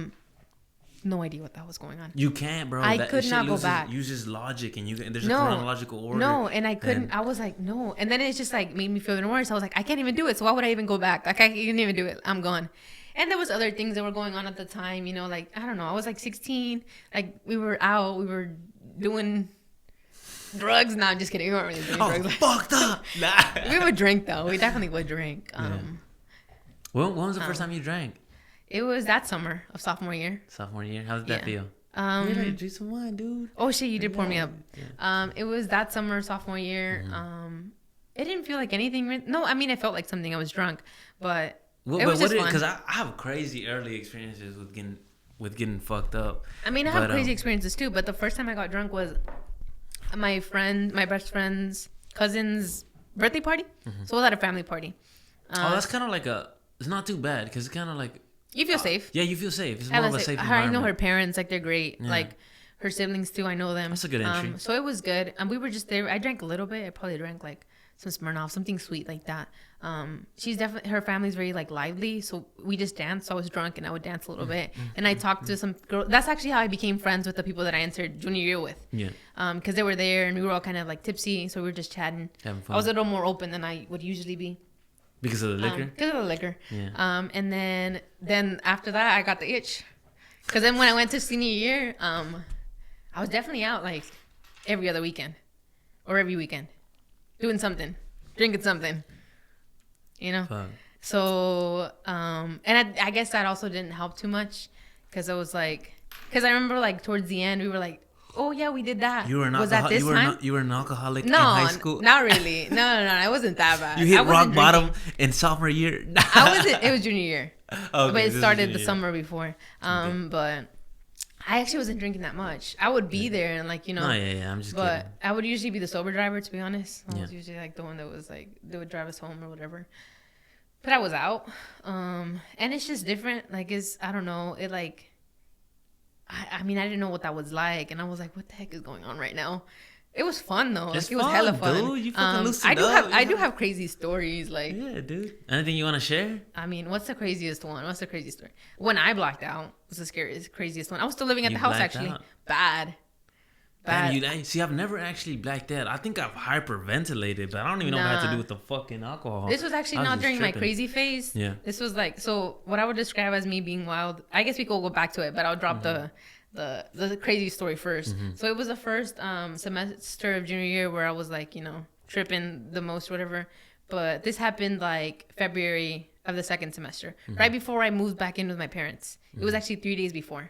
No idea what that was going on. You can't, bro. I could not go back. Uses logic, and there's a chronological order. No, and I couldn't. I was like, no. And then it's just like made me feel even worse. I was like, I can't even do it. So why would I even go back? Like I can't even do it. I'm gone. And there was other things that were going on at the time. You know, like I don't know. I was like 16. Like we were out. We were doing drugs. No, I'm just kidding. We weren't really doing drugs. Fucked up. Nah. We would drink though. We definitely would drink. When was the first time you drank? It was that summer of sophomore year. Sophomore year? How did that feel? You gotta drink some wine, dude. Oh shit, you did pour me up. Yeah. It was that summer, sophomore year. It didn't feel like anything. No, I mean, it felt like something. I was drunk, but it was just fun. Because I have crazy early experiences with getting fucked up. I mean, I have crazy experiences too. But the first time I got drunk was my best friend's cousin's birthday party. So it was at a family party. That's kind of like it's not too bad because it's kind of like. You feel safe. Yeah, you feel safe. It's more of a safe environment. I know her parents, like they're great. Yeah. Like her siblings too, I know them. That's a good entry. So it was good. And we were just there. I drank a little bit. I probably drank like some Smirnoff, something sweet like that. She's definitely, her family's very like lively. So we just danced. So I was drunk and I would dance a little bit. And I talked to some girls. That's actually how I became friends with the people that I entered junior year with. Yeah. Because they were there and we were all kind of like tipsy. So we were just chatting. Having fun. I was a little more open than I would usually be. Because of the liquor? Because of the liquor. Yeah. And then after that, I got the itch. Because then when I went to senior year, I was definitely out like every other weekend. Or every weekend. Doing something. Drinking something. You know? Fuck. So, and I guess that also didn't help too much. Because it was like... Because I remember like towards the end, we were like, oh yeah, we did that. You were an you were an alcoholic in high school? No, not really. No, it wasn't that bad. You hit rock bottom in sophomore year? It was junior year. Okay, but it started the summer before. Okay. But I actually wasn't drinking that much. I would be there and like, you know. Oh, yeah, I'm just but kidding. I would usually be the sober driver, to be honest. I was usually like the one that was like, they would drive us home or whatever. But I was out. And it's just different. Like, I don't know. It like... I mean, I didn't know what that was like, and I was like, "What the heck is going on right now?" It was fun though. Like, it was hella fun. Dude. You fucking loosened up. I do have crazy stories. Like, yeah, dude. Anything you want to share? I mean, what's the craziest one? What's the craziest story? When I blacked out was the scariest, craziest one. I was still living at the house actually. Out. Bad. See, I've never actually blacked out. I think I've hyperventilated, but I don't even know what it had to do with the fucking alcohol. This was actually not during my crazy phase. Yeah. This was like, so what I would describe as me being wild. I guess we could go back to it, but I'll drop the crazy story first. So it was the first semester of junior year where I was like, you know, tripping the most, whatever. But this happened like February of the second semester, right before I moved back in with my parents. It was actually 3 days before.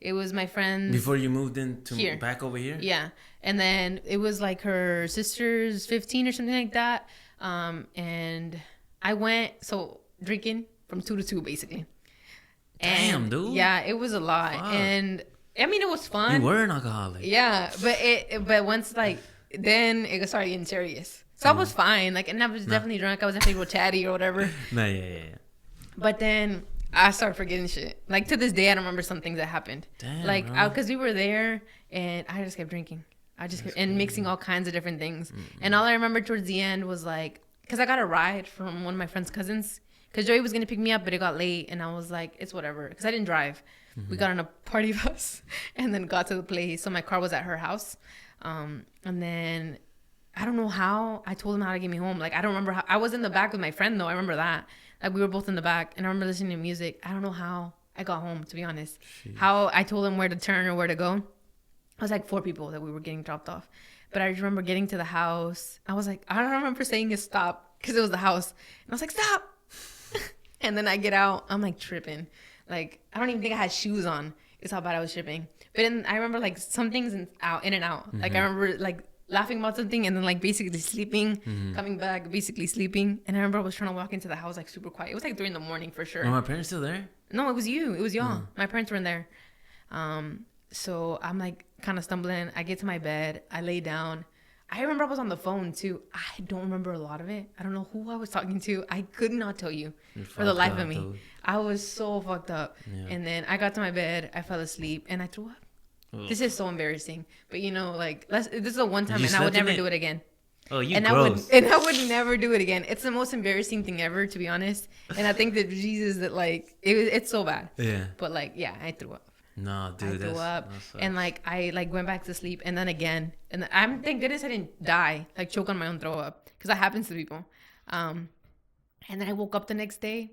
It was my friend. Before you moved into back over here? Yeah. And then it was like her sister's 15 or something like that. And I went, drinking from 2 to 2 basically. Damn, dude. Yeah, it was a lot. Fuck. And I mean, it was fun. You were an alcoholic. Yeah, but once then it started getting serious. So I was fine. Like, and I was definitely drunk. I was definitely real chatty or whatever. Yeah. But then I started forgetting shit. Like, to this day, I don't remember some things that happened. Damn, like, because we were there and I just kept drinking. And mixing all kinds of different things. And all I remember towards the end was like, because I got a ride from one of my friend's cousins. Because Joey was going to pick me up, but it got late. And I was like, it's whatever. Because I didn't drive. We got on a party bus and then got to the place. So my car was at her house. And then I don't know how I told him how to get me home. Like, I don't remember how. I was in the back with my friend, though. I remember that. Like, we were both in the back. And I remember listening to music. I don't know how I got home, to be honest. Jeez. How I told him where to turn or where to go. I was like 4 people that we were getting dropped off. But I just remember getting to the house. I was like, I don't remember saying stop because it was the house. And I was like, stop. And then I get out. I'm like tripping. Like, I don't even think I had shoes on. It's how bad I was tripping. But then I remember like some things in and out. Like, I remember like laughing about something and then like basically sleeping, coming back, basically sleeping. And I remember I was trying to walk into the house like super quiet. It was like 3 a.m. for sure. Were my parents still there? No, it was you. It was y'all. My parents were in there. So I'm like kind of stumbling. I get to my bed. I lay down. I remember I was on the phone too. I don't remember a lot of it. I don't know who I was talking to. I could not tell you for the life of me. Dude. I was so fucked up. Yeah. And then I got to my bed. I fell asleep and I threw up. Ugh. This is so embarrassing. But you know, like this is the one time, and I would never do it again. Oh, you and gross. I would never do it again. It's the most embarrassing thing ever, to be honest. And I think that Jesus, that like it's so bad. Yeah. But like, yeah, I threw up. No, dude, I threw up, and like I like went back to sleep, and then again, and thank goodness I didn't die, like choke on my own throw up, because that happens to people. And then I woke up the next day,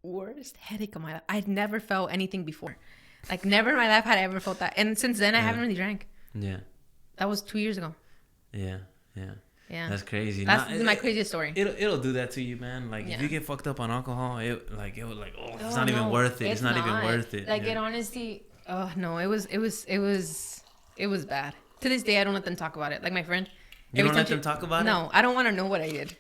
worst headache of my life. I'd never felt anything before, like never in my life had I ever felt that. And since then, I haven't really drank. Yeah, that was 2 years ago. Yeah. Yeah, that's crazy. That's my craziest story. It'll do that to you, man. Like if you get fucked up on alcohol, it's not even worth it. It's not even worth it. Like it honestly, oh no, it was bad. To this day, I don't let them talk about it. Like my friend, you don't let them talk about it. No, I don't want to know what I did.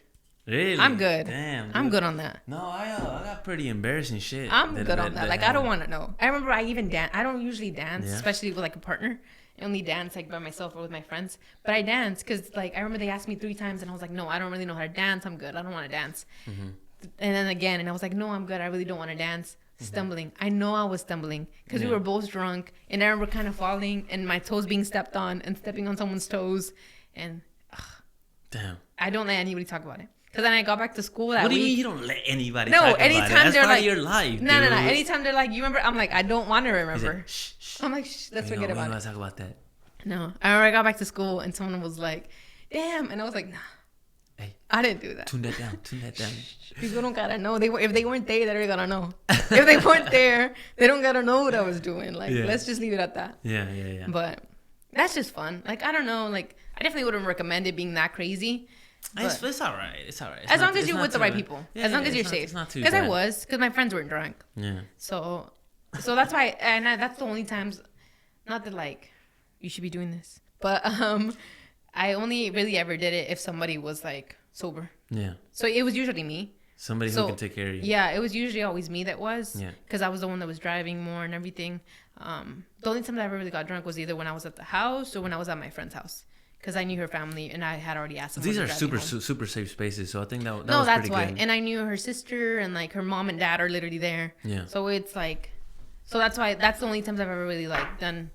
Really? I'm good. Damn, dude. I'm good on that. No, I got pretty embarrassing shit. I'm good on that. Like I don't want to know. I remember I even dance. I don't usually dance, especially with like a partner. I only dance like by myself or with my friends, but I dance because like I remember they asked me 3 times and I was like, no, I don't really know how to dance. I'm good. I don't want to dance. Mm-hmm. And then again, and I was like, no, I'm good. I really don't want to dance. Mm-hmm. Stumbling. I know I was stumbling because we were both drunk, and I remember kind of falling and my toes being stepped on and stepping on someone's toes, and damn, I don't let anybody talk about it. Because then I got back to school that week. What do you mean you don't let anybody talk about it? Anytime they're like... your life, No. Anytime they're like, you remember? I'm like, I don't want to remember. Like, shh. I'm like, shh, let's forget about it. Let's talk about that. No. I remember I got back to school and someone was like, damn. And I was like, nah. Hey, I didn't do that. Tune that down. People don't gotta know. If they weren't there, they're gonna know. If they weren't there, they don't gotta know what I was doing. Like, let's just leave it at that. Yeah. But that's just fun. Like, I don't know. Like, I definitely wouldn't recommend it being that crazy. It's all right. As long as you're with the right people. As long as you're safe. Because I was. Because my friends weren't drunk. Yeah. So that's why. And that's the only times. Not that, like, you should be doing this. But I only really ever did it if somebody was, like, sober. Yeah. So it was usually me. Somebody who can take care of you. Yeah, it was usually always me that was. Yeah. Because I was the one that was driving more and everything. The only time that I ever really got drunk was either when I was at the house or when I was at my friend's house. Because I knew her family and I had already asked them. These are super safe spaces, so I think that was pretty good. No, that's why. And I knew her sister and like her mom and dad are literally there. Yeah. So it's like, so that's why, that's the only times I've ever really like done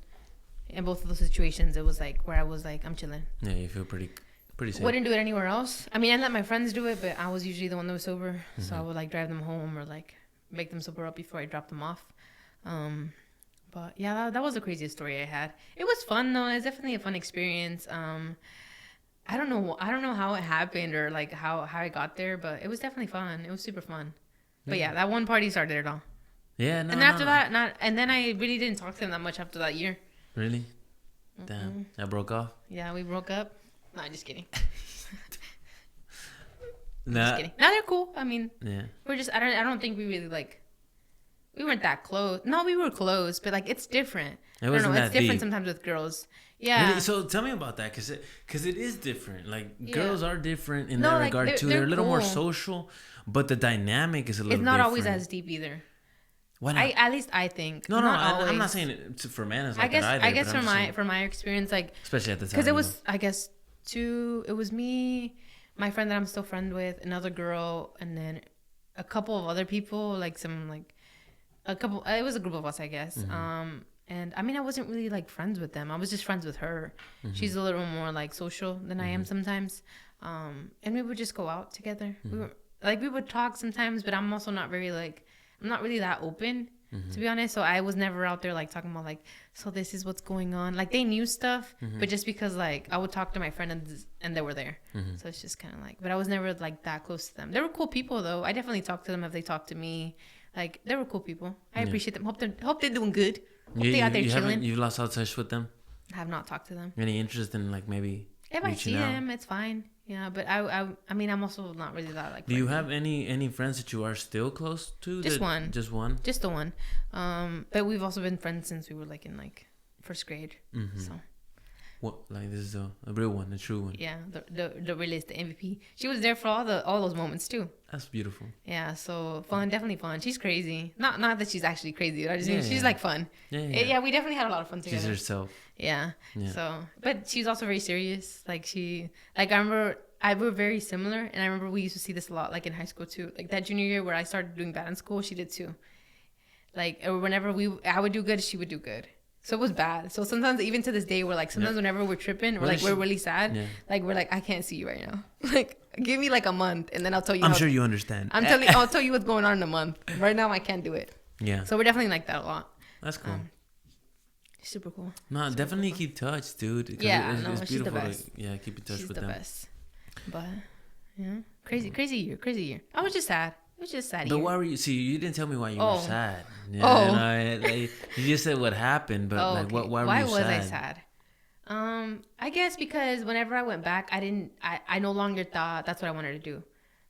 in both of those situations. It was like where I was like, I'm chilling. Yeah, you feel pretty safe. Wouldn't do it anywhere else. I mean, I let my friends do it, but I was usually the one that was sober. Mm-hmm. So I would like drive them home or like make them sober up before I drop them off. But yeah, that was the craziest story I had. It was fun though. It's definitely a fun experience. I don't know how it happened or like how I got there, but it was definitely fun. It was super fun. But yeah, that one party started it all. Yeah, no. And after that, and then I really didn't talk to them that much after that year. Really? Damn. I broke off? Yeah, we broke up. No, just kidding. Nah. Just kidding. No, they're cool. I mean, yeah. We're just, I don't think we really like, we weren't that close. No, we were close, but like it's different. It wasn't that it's different deep. sometimes with girls. Yeah. Really? So tell me about that, cause it is different. Like girls are different in that regard too. They're a little more social, but the dynamic is a little. It's not different. always as deep either. Why not? At least I think. No, I'm not saying it for men. It's like that either. I guess from my experience, like especially at the time, because it was I guess it was me, my friend that I'm still friends with, another girl, and then a couple of other people, like some like a couple. It was a group of us, I guess. Mm-hmm. And I mean, I wasn't really like friends with them. I was just friends with her. Mm-hmm. She's a little more like social than I am sometimes. And we would just go out together. Mm-hmm. We would talk sometimes, but I'm also not very like, I'm not really that open, to be honest. So I was never out there like talking about like, so this is what's going on. Like they knew stuff, but just because like I would talk to my friend and they were there. Mm-hmm. So it's just kind of like, but I was never like that close to them. They were cool people though. I definitely talked to them if they talked to me. Like they were cool people. I appreciate them. Hope they're doing good. Hope they out there chilling. You've lost all touch with them? I have not talked to them. Any interest in like maybe if I see them, it's fine. Yeah, but I mean, I'm also not really that like. Do you have any friends that you are still close to? Just one. Just one. Just the one. But we've also been friends since we were like in like first grade. Mm-hmm. So What, like this is a real one, a true one? Yeah, the realist, the MVP. She was there for all those moments too. That's beautiful. Yeah, so fun, definitely fun. She's crazy. Not that she's actually crazy. I just mean Yeah, she's yeah. like fun. Yeah. We definitely had a lot of fun together. She's herself. Yeah. Yeah. So, but she's also very serious. Like I remember we're very similar, and I remember we used to see this a lot, like in high school too. Like that junior year where I started doing bad in school, she did too. Like, or whenever I would do good, she would do good. So it was bad. So sometimes, even to this day, we're like, sometimes whenever we're tripping or like we're really sad, like we're like, I can't see you right now. Like, give me like a month, and then I'll tell you. I'm sure you understand. I'll tell you what's going on in a month. Right now, I can't do it. Yeah. So we're definitely like that a lot. That's cool. Super cool. No, Super definitely cool. keep touch, dude. Yeah, it's she's the beautiful. best. Keep in touch She's with the them. best. But yeah, crazy year. I was just sad. It was just sad. But year. why were you? See, you didn't tell me why you were sad. Yeah, like, you just said what happened, but like, okay. why was sad? I sad? I guess because whenever I went back, I no longer thought that's what I wanted to do.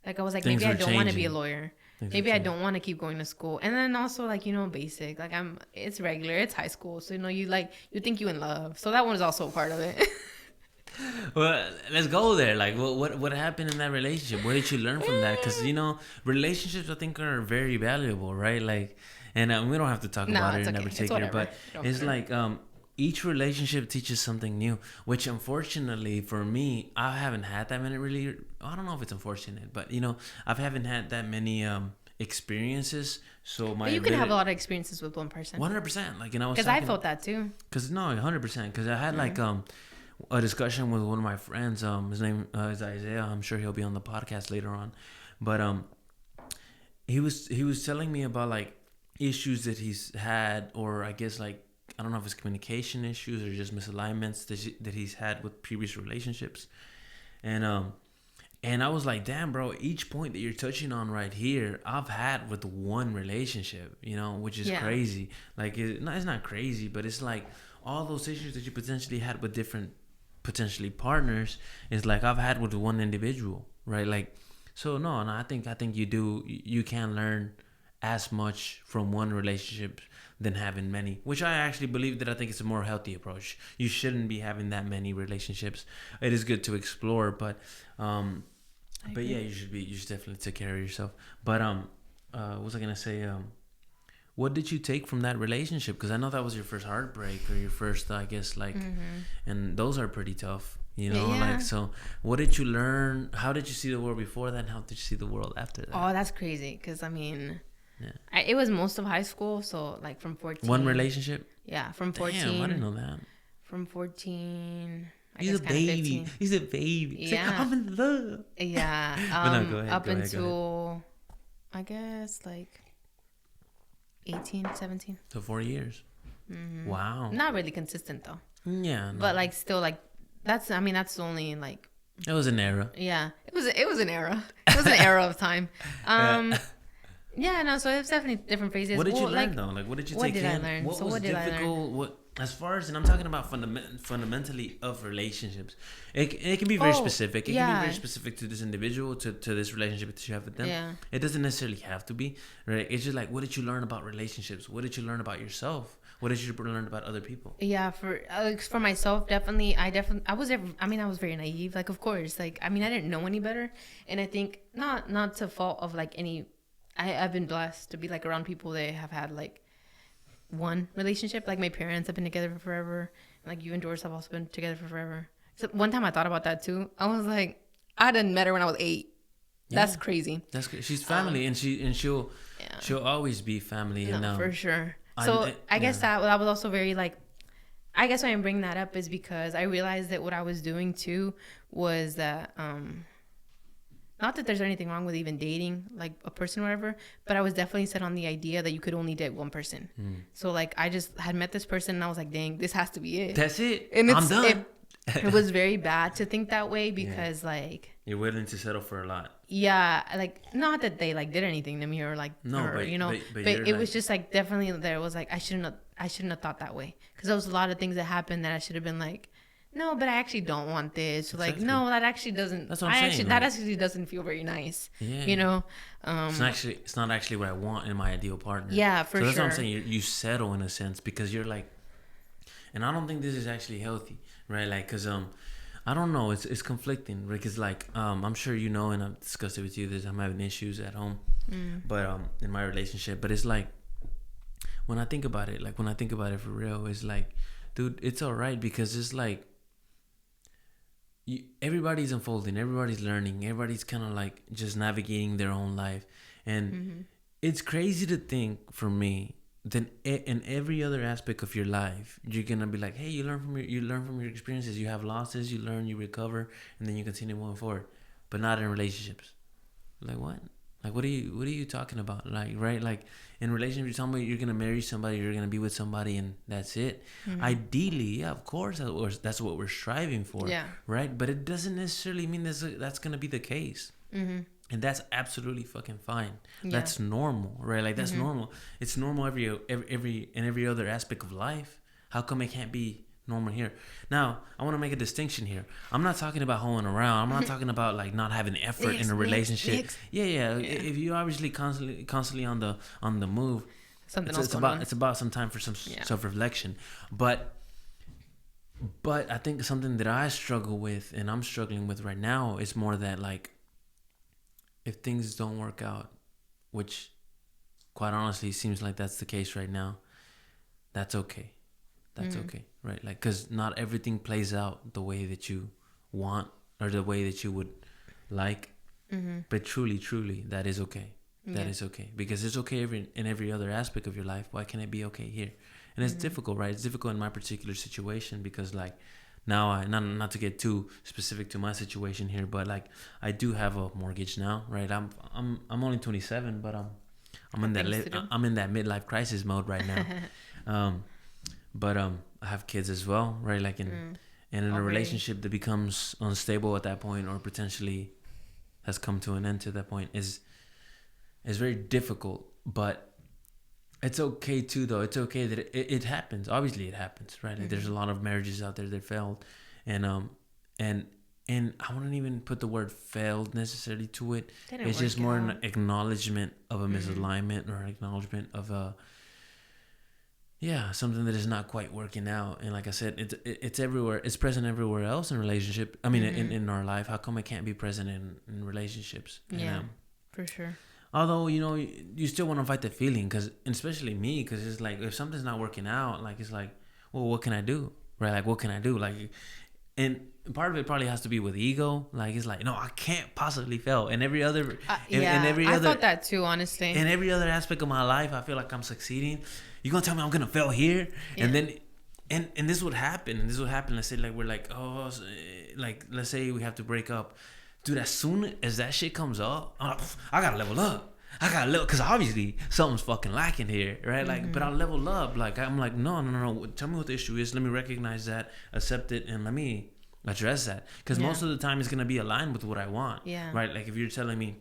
Like I was like, Things maybe I were don't want to be a changing. lawyer. Things Maybe were I don't want to keep going to school. And then also like, basic. Like it's regular. It's high school. So, you think you in love. So that one is also a part of it. Well, let's go there. Like, what happened in that relationship? What did you learn from that? Because relationships I think are very valuable, right? Like, and we don't have to talk about it in particular, but it's like each relationship teaches something new. Which unfortunately for me, I haven't had that many. Really, I don't know if it's unfortunate, but I haven't had that many experiences. So but you can have a lot of experiences with one person. 100%. Like, I was because I felt that too. Because 100%. Because I had like a discussion with one of my friends. His name is Isaiah. I'm sure he'll be on the podcast later on. But he was telling me about like issues that he's had, or I guess like I don't know if it's communication issues or just misalignments that he's had with previous relationships, and I was like, damn, bro, each point that you're touching on right here, I've had with one relationship, which is crazy. Like it's not crazy, but it's like all those issues that you potentially had with different potentially partners is like I've had with one individual, right? Like, so no, I think you can learn as much from one relationship than having many, which I actually believe that I think it's a more healthy approach. You shouldn't be having that many relationships. It is good to explore, but yeah, you should definitely take care of yourself. But what was I gonna say? What did you take from that relationship? Because I know that was your first heartbreak or your first, I guess, like, and those are pretty tough, like, so what did you learn? How did you see the world before that? And how did you see the world after that? Oh, that's crazy. Because, I mean, it was most of high school. So, like, from 14. One relationship? Yeah, from 14. Damn, I didn't know that. From 14. He's a baby. 15. He's a baby. He's like, I'm in love. Yeah. No, go ahead. Up until, I guess, like, 18, 17. So 4 years. Mm-hmm. Wow. Not really consistent though. Yeah. No. But like still like that's only like. It was an era. Yeah, it was an era. It was an era of time. Yeah, no. So it's definitely different phases. What did you learn though? Like, what did you take in? What did I learn? What was difficult? What, as far as, and I'm talking about fundamentally of relationships. It can be very specific. It can be very specific to this individual, to this relationship that you have with them. Yeah. It doesn't necessarily have to be, right? It's just like, what did you learn about relationships? What did you learn about yourself? What did you learn about other people? Yeah, for myself, definitely, I was very naive. Like, of course, like, I didn't know any better. And I think not to fault of like I've been blessed to be like around people that have had like one relationship. Like my parents have been together for forever. Like you and Doris have also been together for forever. So one time I thought about that too. I was like, I didn't met her when I was 8. Yeah. That's crazy. That's good. She's family, and she'll always be family. No, for sure. So I guess that was also very like, I guess why I'm bringing that up is because I realized that what I was doing too was that not that there's anything wrong with even dating like a person or whatever, but I was definitely set on the idea that you could only date one person. So like I just had met this person and I was like, dang, this has to be it. That's it. And I'm done. It was very bad to think that way because like you're willing to settle for a lot. Yeah, like not that they like did anything to me or like but it was just like definitely there was like I shouldn't have thought that way because there was a lot of things that happened that I should have been like, no, but I actually don't want this. So like, no, that actually doesn't. That's what I'm saying. That actually doesn't feel very nice. Yeah. It's not actually what I want in my ideal partner. Yeah, for sure. So that's what I'm saying. You settle in a sense because you're like, and I don't think this is actually healthy, right? Like, cause I don't know, it's conflicting, right? Cause like I'm sure you know, and I've discussed it with you. I'm having issues at home, but in my relationship. But it's like when I think about it, for real, it's like, dude, it's all right because it's like everybody's unfolding, everybody's learning, everybody's kind of like just navigating their own life, and it's crazy to think for me then in every other aspect of your life you're gonna be like, hey, you learn from your experiences, you have losses, you learn, you recover, and then you continue moving forward. But not in relationships. Like what? Like what are you talking about? Like, right? Like in relationships, you're talking about you're gonna marry somebody, you're gonna be with somebody, and that's it. Ideally, yeah, of course, that's what we're striving for, right? But it doesn't necessarily mean that's gonna be the case. And that's absolutely fucking fine. Yeah. That's normal, right? Like that's normal. It's normal every other aspect of life. How come it can't be normal here? Now, I want to make a distinction here. I'm not talking about hoeing around. I'm not talking about like not having effort in a relationship. Yeah. If you're obviously constantly on the move, it's about some time for some self-reflection. But I think something that I struggle with and I'm struggling with right now is more that like, if things don't work out, which quite honestly seems like that's the case right now, that's okay. That's okay, right? Like, because not everything plays out the way that you want or the way that you would like. But truly, that is okay. That is okay. Because it's okay in every other aspect of your life. Why can't it be okay here? And it's difficult, right? It's difficult in my particular situation because, like, now I not to get too specific to my situation here, but like I do have a mortgage now, right? I'm only 27, but I'm in that midlife crisis mode right now. But I have kids as well, right? Like and in a relationship that becomes unstable at that point or potentially has come to an end to that point is very difficult, but it's okay too, though. It's okay that it happens. Obviously, it happens, right? Like, there's a lot of marriages out there that failed, and I wouldn't even put the word failed necessarily to it. It's just more an acknowledgement of a misalignment or an acknowledgement of something that is not quite working out. And like I said, it's everywhere. It's present everywhere else in relationship. I mean, in our life. How come it can't be present in relationships? Yeah, for sure. Although, you know, you still want to fight the feeling, especially me, because it's like, if something's not working out, like, it's like, well, what can I do? Right? Like, what can I do? Like, and part of it probably has to be with ego. Like, it's like, no, I can't possibly fail. And every other, I thought that too, honestly. In every other aspect of my life, I feel like I'm succeeding. You're going to tell me I'm going to fail here? Yeah. And then, and this would happen. Let's say, like, we're like, oh, like, let's say we have to break up. Dude, as soon as that shit comes up, I'm like, I gotta level up. Because obviously something's fucking lacking here, right? Like, but I'll level up. Like, I'm like, no. Tell me what the issue is. Let me recognize that, accept it, and let me address that. Because most of the time it's gonna be aligned with what I want, right? Like, if you're telling me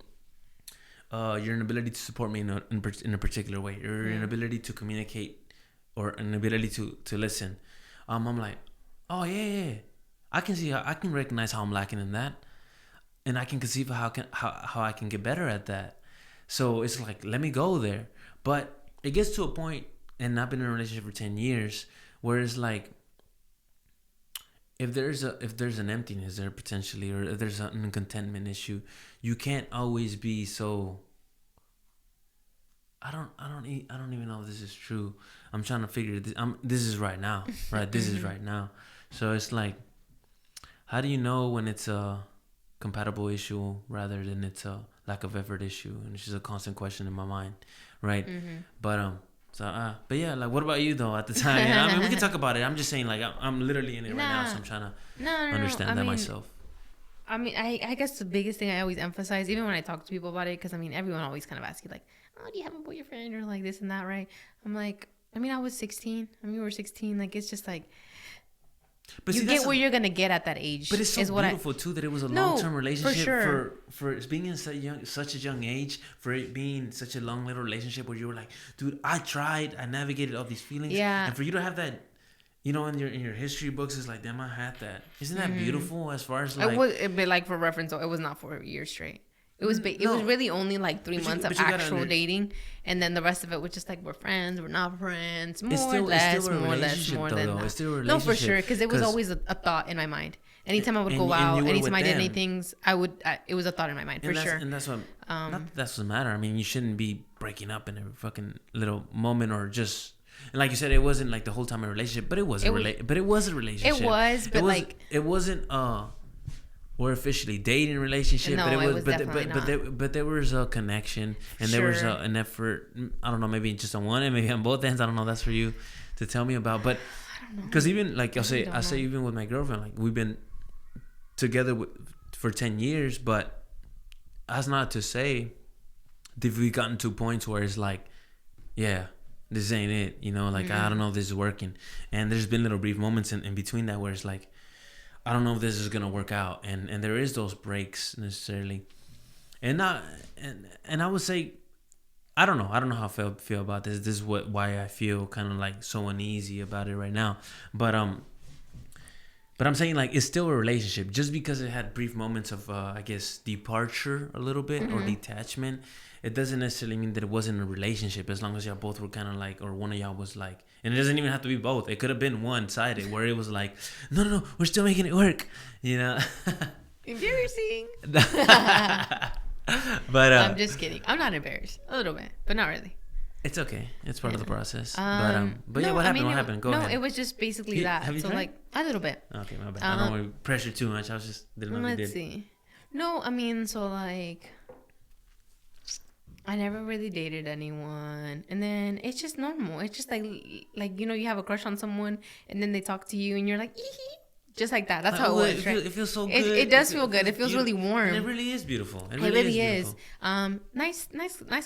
your inability to support me in a particular way, or your inability to communicate, or an ability to listen, I'm like, oh yeah. I can recognize how I'm lacking in that. And I can conceive of how I can get better at that. So it's like, let me go there. But it gets to a point, and I've been in a relationship for 10 years, where it's like, if there's an emptiness there potentially, or if there's an contentment issue, you can't always be so. I don't even know if this is true. I'm trying to figure this. This is right now, right? This is right now. So it's like, how do you know when it's a compatible issue rather than it's a lack of effort issue? And it's just a constant question in my mind, right? But yeah, like, what about you though at the time? I mean, we can talk about it. I'm just saying, like, I'm literally in it right now, so I'm trying to understand that myself. I mean, I guess the biggest thing I always emphasize, even when I talk to people about it, because I mean, everyone always kind of asks you, like, oh, do you have a boyfriend, or like this and that, right? I'm like, I mean, I was 16. I mean, we were 16. Like, it's just like, but you get where you're gonna get at that age. But it's so beautiful too that it was a long-term relationship for being in such a young age, for it being such a long little relationship where you were like, dude, I tried, I navigated all these feelings, and for you to have that, you know, in your history books, it's like, damn, I had that. Isn't that beautiful? As far as like, but like, for reference, though, it was not for a year straight. It was it was really only like 3 months of actual dating, and then the rest of it was just like we're friends, we're not friends, more or less, more than that. It's still a relationship. No, for sure, because it was always a thought in my mind. Anytime I would go out, anytime I did anything, it was a thought in my mind, for sure. And that's what, that doesn't matter. I mean, you shouldn't be breaking up in every fucking little moment, or just, and like you said, it wasn't like the whole time a relationship, but it was a relationship. It was, but like, it wasn't, we're officially dating relationship, no, but it was definitely not. But there was a connection, and there was an effort. I don't know, maybe just on one end, maybe on both ends. I don't know. That's for you to tell me about. But because even like I say even with my girlfriend, like we've been together for 10 years, but that's not to say that we've gotten to points where it's like, yeah, this ain't it. You know, like I don't know if this is working. And there's been little brief moments in between that where it's like, I don't know if this is gonna work out, and there is those breaks necessarily, and I would say, I don't know how I feel about this. This is why I feel kind of like so uneasy about it right now, but I'm saying like it's still a relationship, just because it had brief moments of I guess departure a little bit or detachment. It doesn't necessarily mean that it wasn't a relationship, as long as y'all both were kind of like, or one of y'all was like, and it doesn't even have to be both. It could have been one-sided where it was like, no, we're still making it work, you know. Embarrassing. But I'm just kidding. I'm not embarrassed, a little bit, but not really. It's okay. It's part of the process. But yeah, what happened? Go ahead. No, it was just basically that. Have you so tried? Like a little bit. Okay, my bad. I don't want to pressure too much. I was just didn't know you did. Let's see. No, I mean, so like, I never really dated anyone, and then it's just normal. It's just like you know, you have a crush on someone, and then they talk to you, and you're like, ee-hee. Just like that. That's how it was. Right? It feels so good. It does feel good. It feels really warm. And it really is beautiful. It really is. Nice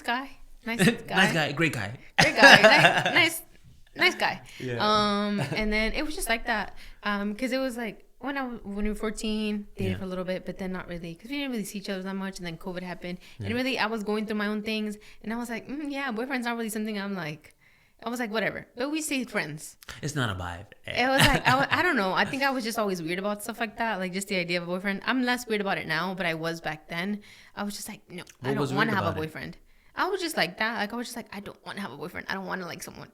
guy. Nice guy. Great guy. Nice guy. Yeah. And then it was just like that. Because it was like when we were 14, dated for a little bit, but then not really, because we didn't really see each other that much, and then COVID happened, and really I was going through my own things, and I was like, yeah, boyfriend's not really something I was like, whatever, but we stayed friends. It's not a vibe. It was like, I don't know. I think I was just always weird about stuff like that, like just the idea of a boyfriend. I'm less weird about it now, but I was back then. I was just like, no, I don't want to have a boyfriend. I was just like that. Like I was just like, I don't want to have a boyfriend. I don't want to like someone.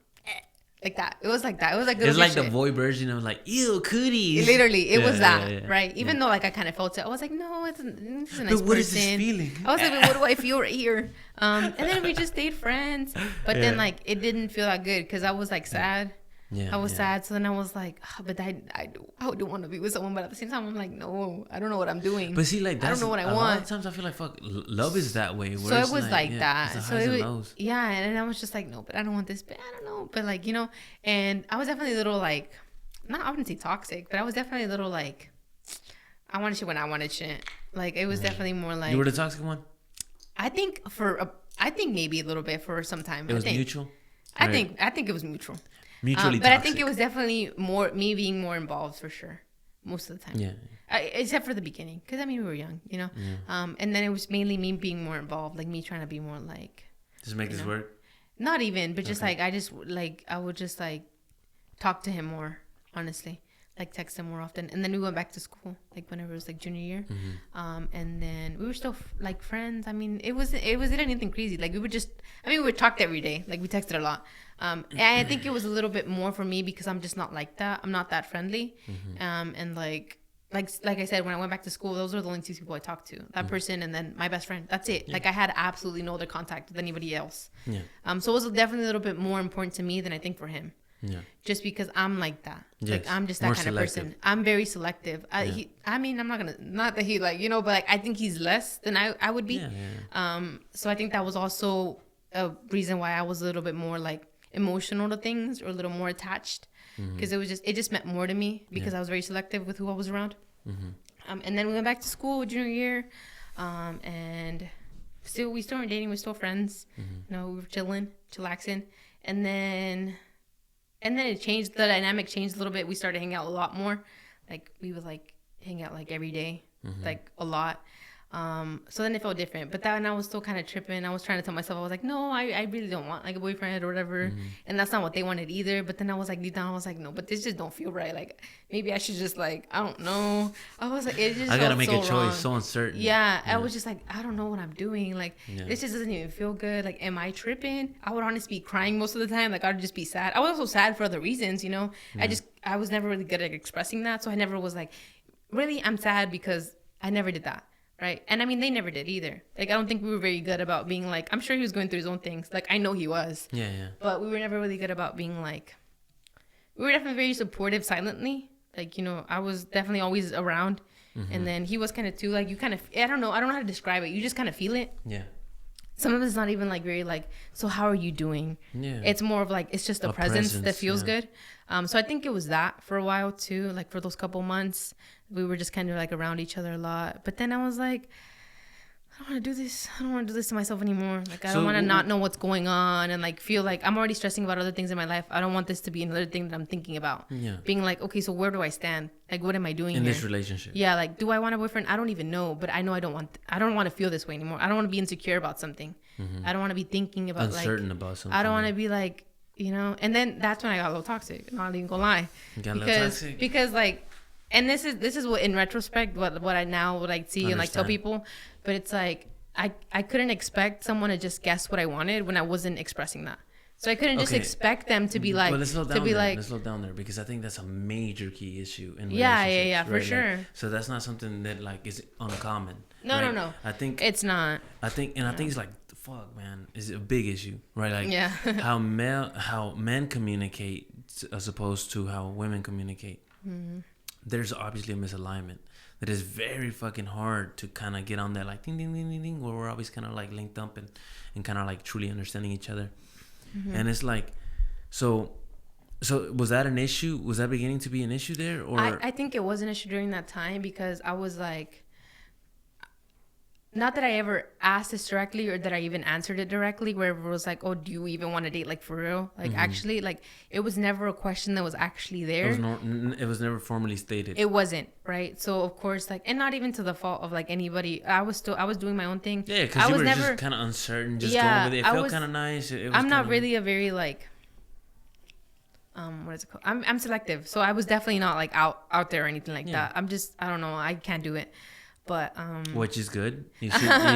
Like that. It was like that. It was like it's like the boy version of like, ew, cooties. Literally, it was that, right? Even though like I kind of felt it, I was like, no, it's a nice person. But what is this feeling? I was like, what do I feel right here? And then we just stayed friends, but then like it didn't feel that good because I was like sad. Yeah, I was sad. So then I was like, but I do want to be with someone, but at the same time I'm like, no, I don't know what I'm doing. But see, like, I don't know what I want. A lot of times I feel like fuck, love is that way. So it was like that. So it was, and I was just like, no, but I don't want this. But I don't know. But like, you know, and I was definitely a little like, I wouldn't say toxic, but I was definitely a little like, I wanted shit when I wanted shit. Like it was definitely more like, you were the toxic one. I think maybe a little bit for some time. It was mutual. I think it was mutual. Mutually but I think it was definitely more me being more involved for sure, most of the time. Yeah. Except for the beginning, because I mean we were young, you know. Yeah. And then it was mainly me being more involved, like me trying to be more like. Just make this work. Not even, but just like I would just like talk to him more, honestly, like text him more often. And then we went back to school, like whenever it was like junior year. And then we were still like friends. I mean, it wasn't anything crazy. Like we would talk every day. Like we texted a lot. And I think it was a little bit more for me because I'm just not like that. I'm not that friendly. And like I said, when I went back to school, those were the only two people I talked to. That person and then my best friend. That's it. Yeah. Like I had absolutely no other contact with anybody else. Yeah. So it was definitely a little bit more important to me than I think for him. Yeah. Just because I'm like that. Yes. Like I'm just that more kind selective. Of person. I'm very selective. I'm not that he like, you know, but like I think he's less than I would be. Yeah. So I think that was also a reason why I was a little bit more like emotional to things or a little more attached because it just meant more to me because I was very selective with who I was around. And then we went back to school junior year, and we still weren't dating. We're still friends. You know, we were chillaxing, and then it changed. The dynamic changed a little bit. We started hanging out a lot more. Like we would like hang out like every day, like a lot. So then it felt different. But then I was still kind of tripping. I was trying to tell myself, I was like, no, I really don't want like a boyfriend or whatever. And that's not what they wanted either. But then I was like, deep down, I was like, no, but this just don't feel right. Like maybe I should just like, I don't know. I was like, it just I gotta felt make so a choice. wrong. So uncertain. Yeah, I was just like, I don't know what I'm doing. Like this just doesn't even feel good. Like, am I tripping? I would honestly be crying most of the time. Like I'd just be sad. I was also sad for other reasons, you know. I was never really good at expressing that. So I never was like, really, I'm sad because I never did that. Right. And I mean, they never did either. Like, I don't think we were very good about being like, I'm sure he was going through his own things. Like, I know he was. Yeah, yeah. But we were never really good about being like, we were definitely very supportive silently. Like, you know, I was definitely always around. And then he was kind of too, like, you kind of, I don't know how to describe it. You just kind of feel it. Yeah. Some of it's not even like very like, so how are you doing? Yeah. It's more of like, it's just a presence that feels good. So I think it was that for a while too. Like for those couple months, we were just kind of like around each other a lot. But then I was like, I don't want to do this. I don't want to do this to myself anymore. Like I don't want to not know what's going on and like feel like I'm already stressing about other things in my life. I don't want this to be another thing that I'm thinking about. Yeah. Being like, okay, so where do I stand? Like, what am I doing in here? this relationship? Yeah, like, do I want a boyfriend? I don't even know, but I know I don't want to feel this way anymore. I don't want to be insecure about something. I don't want to be thinking about uncertain about something. I don't want to be like, you know. And then that's when I got a little toxic. I'm not even gonna lie. You got a little toxic? Because like, and this is what in retrospect what I now would like see and like tell people, but it's like I couldn't expect someone to just guess what I wanted when I wasn't expressing that. So I couldn't just expect them to be like, let's slow down there because I think that's a major key issue in relationships. Yeah, for right? sure. Like, so that's not something that like is uncommon. No, right? no. I think it's not. I think it's like, fuck, man, is a big issue, right? Like how men communicate as opposed to how women communicate. There's obviously a misalignment that is very fucking hard to kind of get on that like ding ding ding ding ding where we're always kind of like linked up and kind of like truly understanding each other. And it's like, so was that an issue? Was that beginning to be an issue there? Or I think it was an issue during that time because I was like, not that I ever asked this directly or that I even answered it directly, where it was like, oh, do you even want to date, like, for real? Like, actually, like, it was never a question that was actually there. It was never formally stated. It wasn't, right? So, of course, like, and not even to the fault of, like, anybody. I was doing my own thing. Yeah, because you were just kind of uncertain, just going with it. It felt kind of nice. I'm not really a very, like, what is it called? I'm selective. So, I was definitely not, like, out there or anything like that. I'm just, I don't know. I can't do it. But which is good. You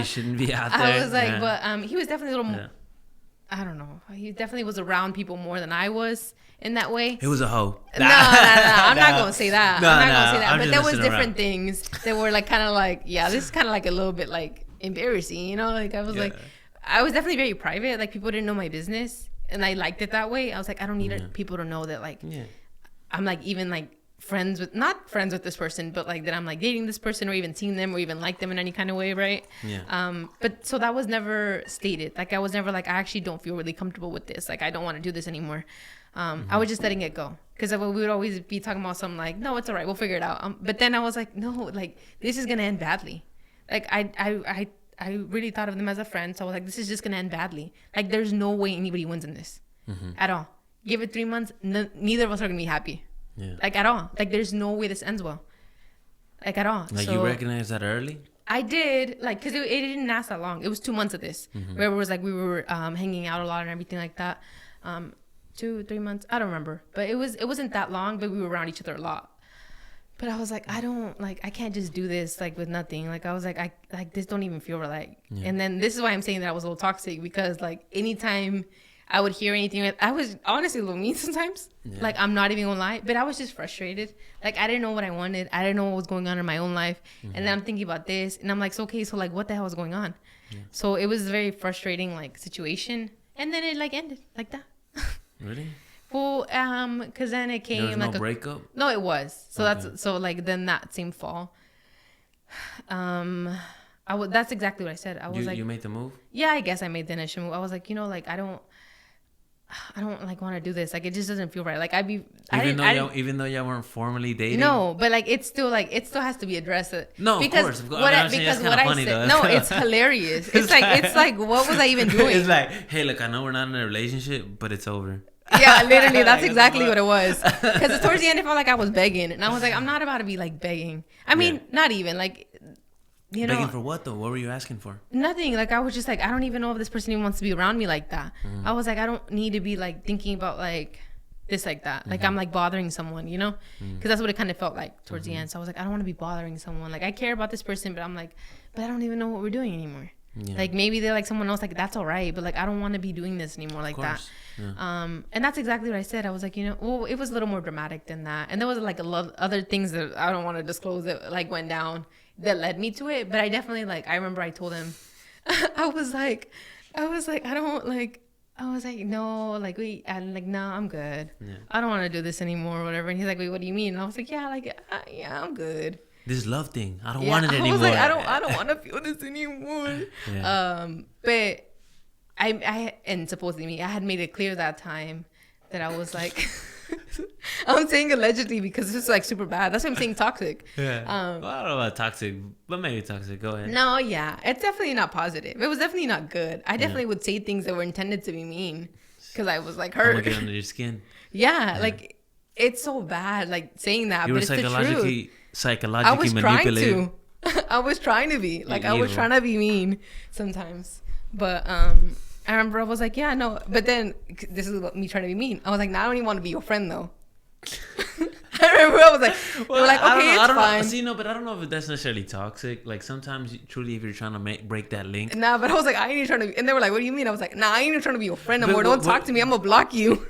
shouldn't be out there. I was like, but he was definitely a little more, I don't know. He definitely was around people more than I was in that way. He was a hoe. No. I'm not gonna say that. I'm not gonna say that. But there was different around. Things that were like kind of like, yeah, this is kind of like a little bit like embarrassing, you know? Like I was like, I was definitely very private. Like people didn't know my business, and I liked it that way. I was like, I don't need people to know that like I'm like even like not friends with this person, but like that I'm like dating this person or even seeing them or even like them in any kind of way, right? But so that was never stated. Like I was never like, I actually don't feel really comfortable with this. Like I don't want to do this anymore. I was just letting it go because we would always be talking about something like, no, it's all right, we'll figure it out. But then I was like, no, like this is gonna end badly. Like I really thought of them as a friend, so I was like, this is just gonna end badly. Like there's no way anybody wins in this at all. Give it 3 months, neither of us are gonna be happy. Like at all. Like there's no way this ends well. Like at all. Like so, you recognized that early? I did. Like because it didn't last that long. It was 2 months of this. Where it was like we were hanging out a lot and everything like that. 2-3 months. I don't remember. But it wasn't that long, but we were around each other a lot. But I was like, I can't just do this like with nothing. Like I was like, this don't even feel right. And then this is why I'm saying that I was a little toxic because like anytime I would hear anything. I was honestly a little mean sometimes. Like, I'm not even gonna lie. But I was just frustrated. Like, I didn't know what I wanted. I didn't know what was going on in my own life. And then I'm thinking about this. And I'm like, so, okay, so, like, what the hell is going on? So, it was a very frustrating, like, situation. And then it, like, ended like that. Really? Well, because then it came, there was like, no breakup? No, it was. So, that's, so, like, then that same fall. That's exactly what I said. I was like... You made the move? Yeah, I guess I made the initial move. I was like, you know, like, I don't like want to do this. Like it just doesn't feel right. Like even though y'all weren't formally dating. No, but like it's still like it still has to be addressed. No, because of course. I said, no, it's hilarious. It's like what was I even doing? It's like, hey, look, I know we're not in a relationship, but it's over. Yeah, literally, that's exactly what it was. Because towards the end, it felt like I was begging, and I was like, I'm not about to be like begging. I mean, not even like. you Begging know, for what though? What were you asking for? nothing. Like, I was just like, I don't even know if this person even wants to be around me like that. I was like, I don't need to be like thinking about like this, like that. Like, I'm like bothering someone, you know? Because that's what it kind of felt like towards the end. So I was like, I don't want to be bothering someone. Like, I care about this person, but I'm like, but I don't even know what we're doing anymore. Yeah. Like, maybe they're like someone else, like, that's all right, but like, I don't want to be doing this anymore like that. Yeah. And that's exactly what I said. I was like, you know, well, it was a little more dramatic than that. And there was like a lot of other things that I don't want to disclose that like went down that led me to it. But I definitely, like, I remember I told him, I was like, I was like, no, like, and like, no, I'm good. Yeah. I don't want to do this anymore or whatever. And he's like, wait, what do you mean? And I was like, yeah, like, yeah, I'm good. This love thing, I don't want it anymore. I was like, I don't want to feel this anymore. Yeah. But and supposedly me, I had made it clear that time that I was like, I'm saying allegedly because this is like super bad. That's why I'm saying toxic. Yeah. Well, I don't know about toxic, but maybe toxic. Go ahead. No, yeah, it's definitely not positive. It was definitely not good. I definitely would say things that were intended to be mean because I was like hurt. I'm gonna get under your skin. Yeah, like it's so bad, like saying that. You but were it's the truth. Psychologically manipulated. I was trying to be like, I was trying to be mean sometimes, but I remember I was like, yeah, no, but then this is me trying to be mean. I was like, no, I don't even want to be your friend though. I remember I was like, well, like, okay, it's fine. See, no, but I don't know if that's necessarily toxic. Like sometimes, truly, if you're trying to break that link. Nah, but I was like, I ain't even trying to. And they were like, what do you mean? I was like, nah, I ain't even trying to be your friend no more. Don't talk to me. I'm gonna block you.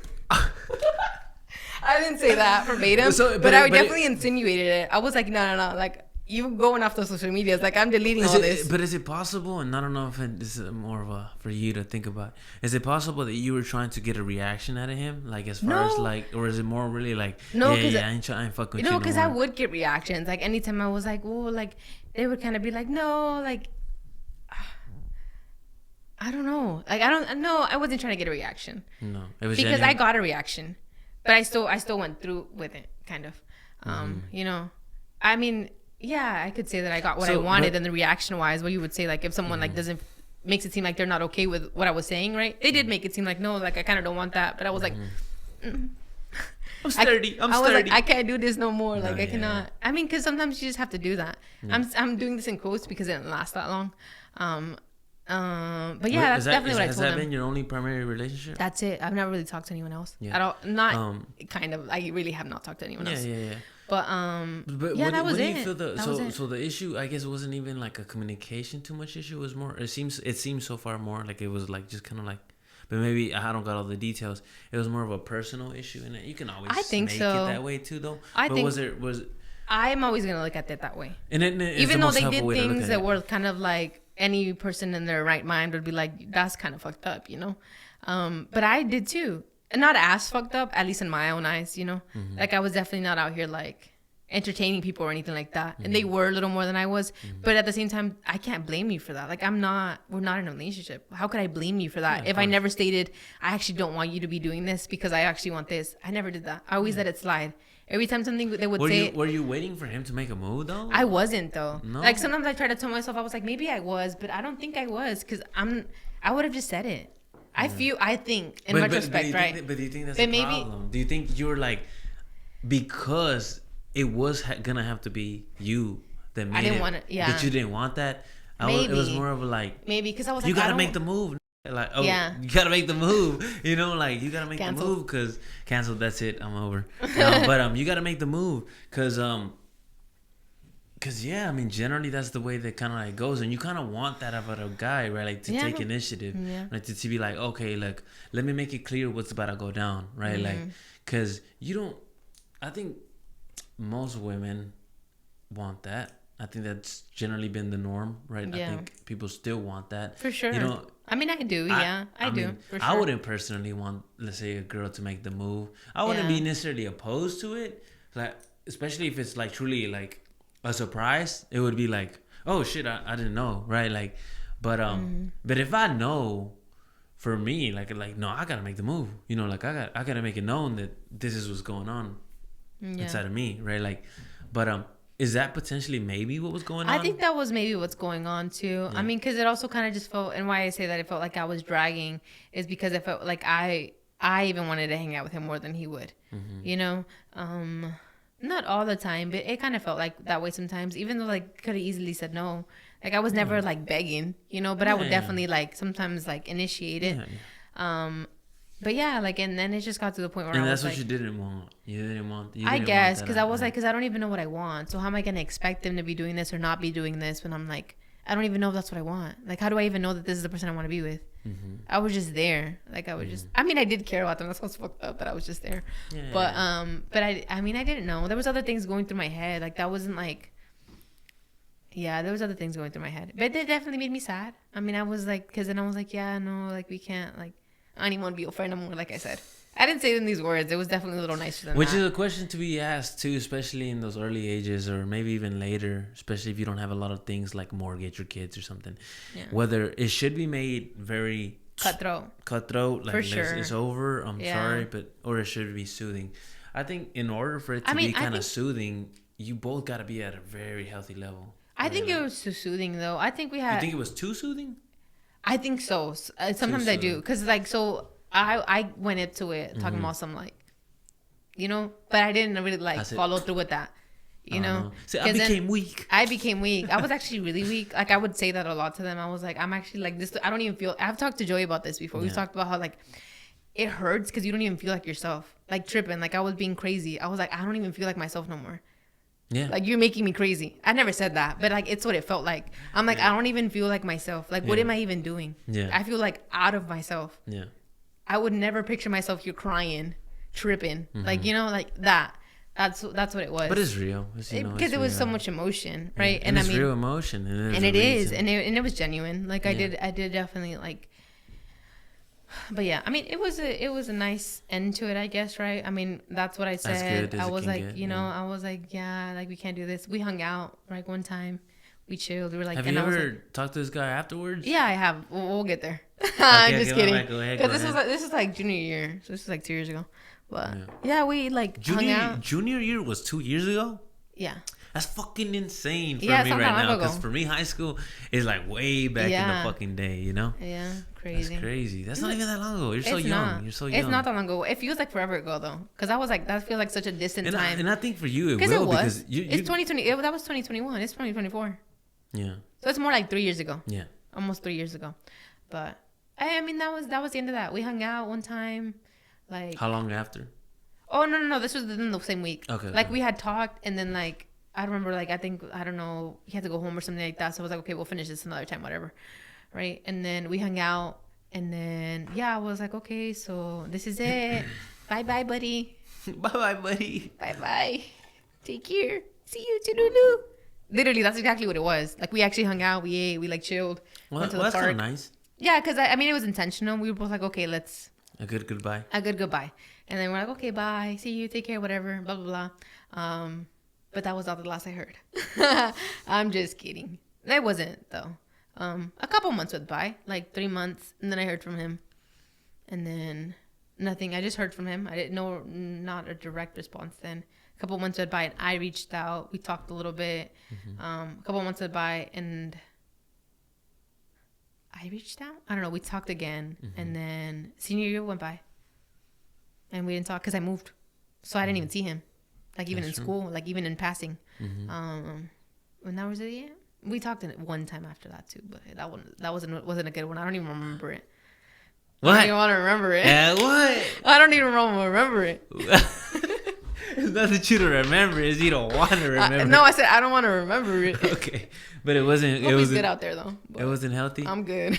I didn't say that verbatim, but I definitely insinuated it. I was like, no, like, you going off the social media. It's like, I'm deleting all this. But is it possible, and I don't know if this is more of a, for you to think about, is it possible that you were trying to get a reaction out of him? Like, as far as, like, or is it more really like, no, yeah, I ain't fucking with you. No, because I would get reactions. Like, anytime I was like, well, like, they would kind of be like, no, like, I don't know. Like, I wasn't trying to get a reaction. No. It was because I got a reaction. But I still went through with it, kind of. You know, I mean, yeah, I could say that I got what I wanted, and the reaction-wise, what you would say, like, if someone like makes it seem like they're not okay with what I was saying, right? They did make it seem like, no, like, I kind of don't want that, but I was like, I'm sturdy. I was like, I can't do this no more. Like, I cannot. I mean, because sometimes you just have to do that. I'm doing this in quotes because it didn't last that long. But yeah, that's definitely what I told him. Has that been your only primary relationship? That's it. I've never really talked to anyone else at all. Not kind of. I really have not talked to anyone else. Yeah. But yeah, that was it. So the issue, I guess, wasn't even like a communication too much issue. It was more. It seems so far more like it was like just kind of like. But maybe I don't got all the details. It was more of a personal issue, and you can always make it that way too, though. I'm always gonna look at it that way. And even though they did things that were kind of like, any person in their right mind would be like, that's kind of fucked up, you know? But I did too. And not as fucked up, at least in my own eyes, you know? Mm-hmm. Like, I was definitely not out here, like, entertaining people or anything like that. Mm-hmm. And they were a little more than I was. Mm-hmm. But at the same time, I can't blame you for that. Like, we're not in a relationship. How could I blame you for that? If I never stated, I actually don't want you to be doing this because I actually want this. I never did that. I always let it slide. Every time something they would say... Were you waiting for him to make a move, though? I wasn't, though. No? Like, sometimes I try to tell myself, I was like, maybe I was, but I don't think I was, because I would have just said it. Yeah. I think, in retrospect, right? But do you think that's a problem? Do you think you were like... Because it was going to have to be you that made it... I didn't want it, yeah. That you didn't want that? Maybe. It was more of a like... Maybe, because I was like, you got to make the move. Like, oh, yeah. You gotta make the move, you know, like, you gotta make the move, because canceled, that's it, I'm over. But you gotta make the move, because yeah, I mean, generally that's the way that kind of like goes, and you kind of want that out of a guy, right? Like, to take initiative, like, to be like, okay, like, let me make it clear what's about to go down, right? Mm-hmm. Like, because I think most women want that. I think that's generally been the norm, right? Yeah. I think people still want that. For sure. You know, I mean, I do. I do. For sure. I wouldn't personally want, let's say, a girl to make the move. I wouldn't be necessarily opposed to it. Like, especially if it's like truly like a surprise. It would be like, oh shit, I didn't know, right? Like, but if I know, for me, like no, I gotta make the move. You know, like I gotta make it known that this is what's going on inside of me, right? Like, but is that potentially maybe what was going on? I think that was maybe what's going on too. Yeah. I mean, because it also kind of just felt, and why I say that it felt like I was dragging is because it felt like I even wanted to hang out with him more than he would. Mm-hmm. You know, not all the time, but it kind of felt like that way sometimes. Even though, like, could have easily said no, Like, I was never like begging, you know, but I would definitely like sometimes like initiate it. But yeah, like, and then it just got to the point where and I that's was what like, you didn't want. You didn't want. I guess, because I was like, because I don't even know what I want. So how am I going to expect them to be doing this or not be doing this when I'm like, I don't even know if that's what I want. Like, how do I even know that this is the person I want to be with? I was just there. Like, I was just, I mean, I did care about them. That's what's fucked up, that I was just there. But I mean, I didn't know. There was other things going through my head. Like, that wasn't like, yeah, there was other things going through my head. But it definitely made me sad. I mean, I was like, because then I was like, yeah, no, like, we can't, like, I don't even want to be your friend anymore, like I said. I didn't say it in these words. It was definitely a little nicer than Which that. is a question to be asked, too, especially in those early ages or maybe even later, especially if you don't have a lot of things like mortgage or kids or something. Yeah. Whether it should be made very... Cutthroat. Like, for sure. It's over. I'm sorry, but... Or it should be soothing. I think in order for it to be kind of soothing, you both got to be at a very healthy level. I think it was too soothing, though. I think we had... You think it was too soothing? I think so. Sometimes I do. Because, like, so I went into it talking about some, like, you know, but I didn't really, like, follow through with that, you know? See, I became weak. I became weak. I was actually really weak. Like, I would say that a lot to them. I was like, I'm actually, like, this. I don't even feel... I've talked to Joey about this before. We've talked about how, like, it hurts because you don't even feel like yourself. Like, tripping. Like, I was being crazy. I was like, I don't even feel like myself no more. Yeah. Like, you're making me crazy. I never said that, but like, it's what it felt like. I'm like, I don't even feel like myself. Like, what am I even doing? Yeah. I feel like out of myself. Yeah. I would never picture myself here crying, tripping. Like, you know, like that. That's what it was. But it's real. Because it was so much emotion, right? Yeah. And it's, I mean, real emotion. And it is. And it was genuine. Like, I did definitely, like, but yeah, I mean, it was a nice end to it, I guess, right? I mean, that's what I said. I was like, you know, I was like, yeah, like, we can't do this. We hung out, like, one time. We chilled. We were like, have you ever talked to this guy afterwards? Yeah, I have. We'll get there. I'm just kidding. Go ahead. Because this is like junior year. So this is like 2 years ago. But yeah, we like hung out. Junior year was 2 years ago? Yeah. That's fucking insane for me right now. Because for me, high school is like way back in the fucking day, you know? Yeah, crazy. That's crazy. That's not even that long ago. You're so young. You're so young. It's not that long ago. It feels like forever ago, though. Because I was like, that feels like such a distant time. And I think for you, it will. Because it's 2020. That was 2021. It's 2024. Yeah. So it's more like 3 years ago. Yeah. Almost 3 years ago. But, I mean, that was the end of that. We hung out one time. Like. How long after? Oh, no. This was in the same week. Okay. Like, we had talked, and then, like, I remember, like, I don't know, he had to go home or something like that. So I was like, okay, we'll finish this another time, whatever. Right? And then we hung out. And then, I was like, okay, so this is it. Bye-bye, buddy. Bye-bye, buddy. Bye-bye. Take care. See you, toodaloo. Literally, that's exactly what it was. Like, we actually hung out. We ate. We, like, chilled. Went to the park. That's kind of nice. Yeah, because, I mean, it was intentional. We were both like, okay, let's... A good goodbye. And then we're like, okay, bye. See you. Take care, whatever. Blah, blah, blah. But that was not the last I heard. I'm just kidding. It wasn't, though. A couple months went by, like 3 months, and then I heard from him. And then nothing. I just heard from him. I didn't know, not a direct response then. A couple months went by, and I reached out. We talked a little bit. A couple months went by, and I reached out? I don't know. We talked again. And then senior year went by. And we didn't talk because I moved. So I didn't even see him. Like, even in school, like, even in passing. And that was it, yeah. We talked in it one time after that, too. But that wasn't a good one. I don't even remember it. What? I don't even want to remember it. What? I don't even remember it. It's not that you don't remember it. It's you don't want to remember No, I said I don't want to remember it. Okay. But it wasn't... Hope he's good out there, though. It wasn't healthy? I'm good.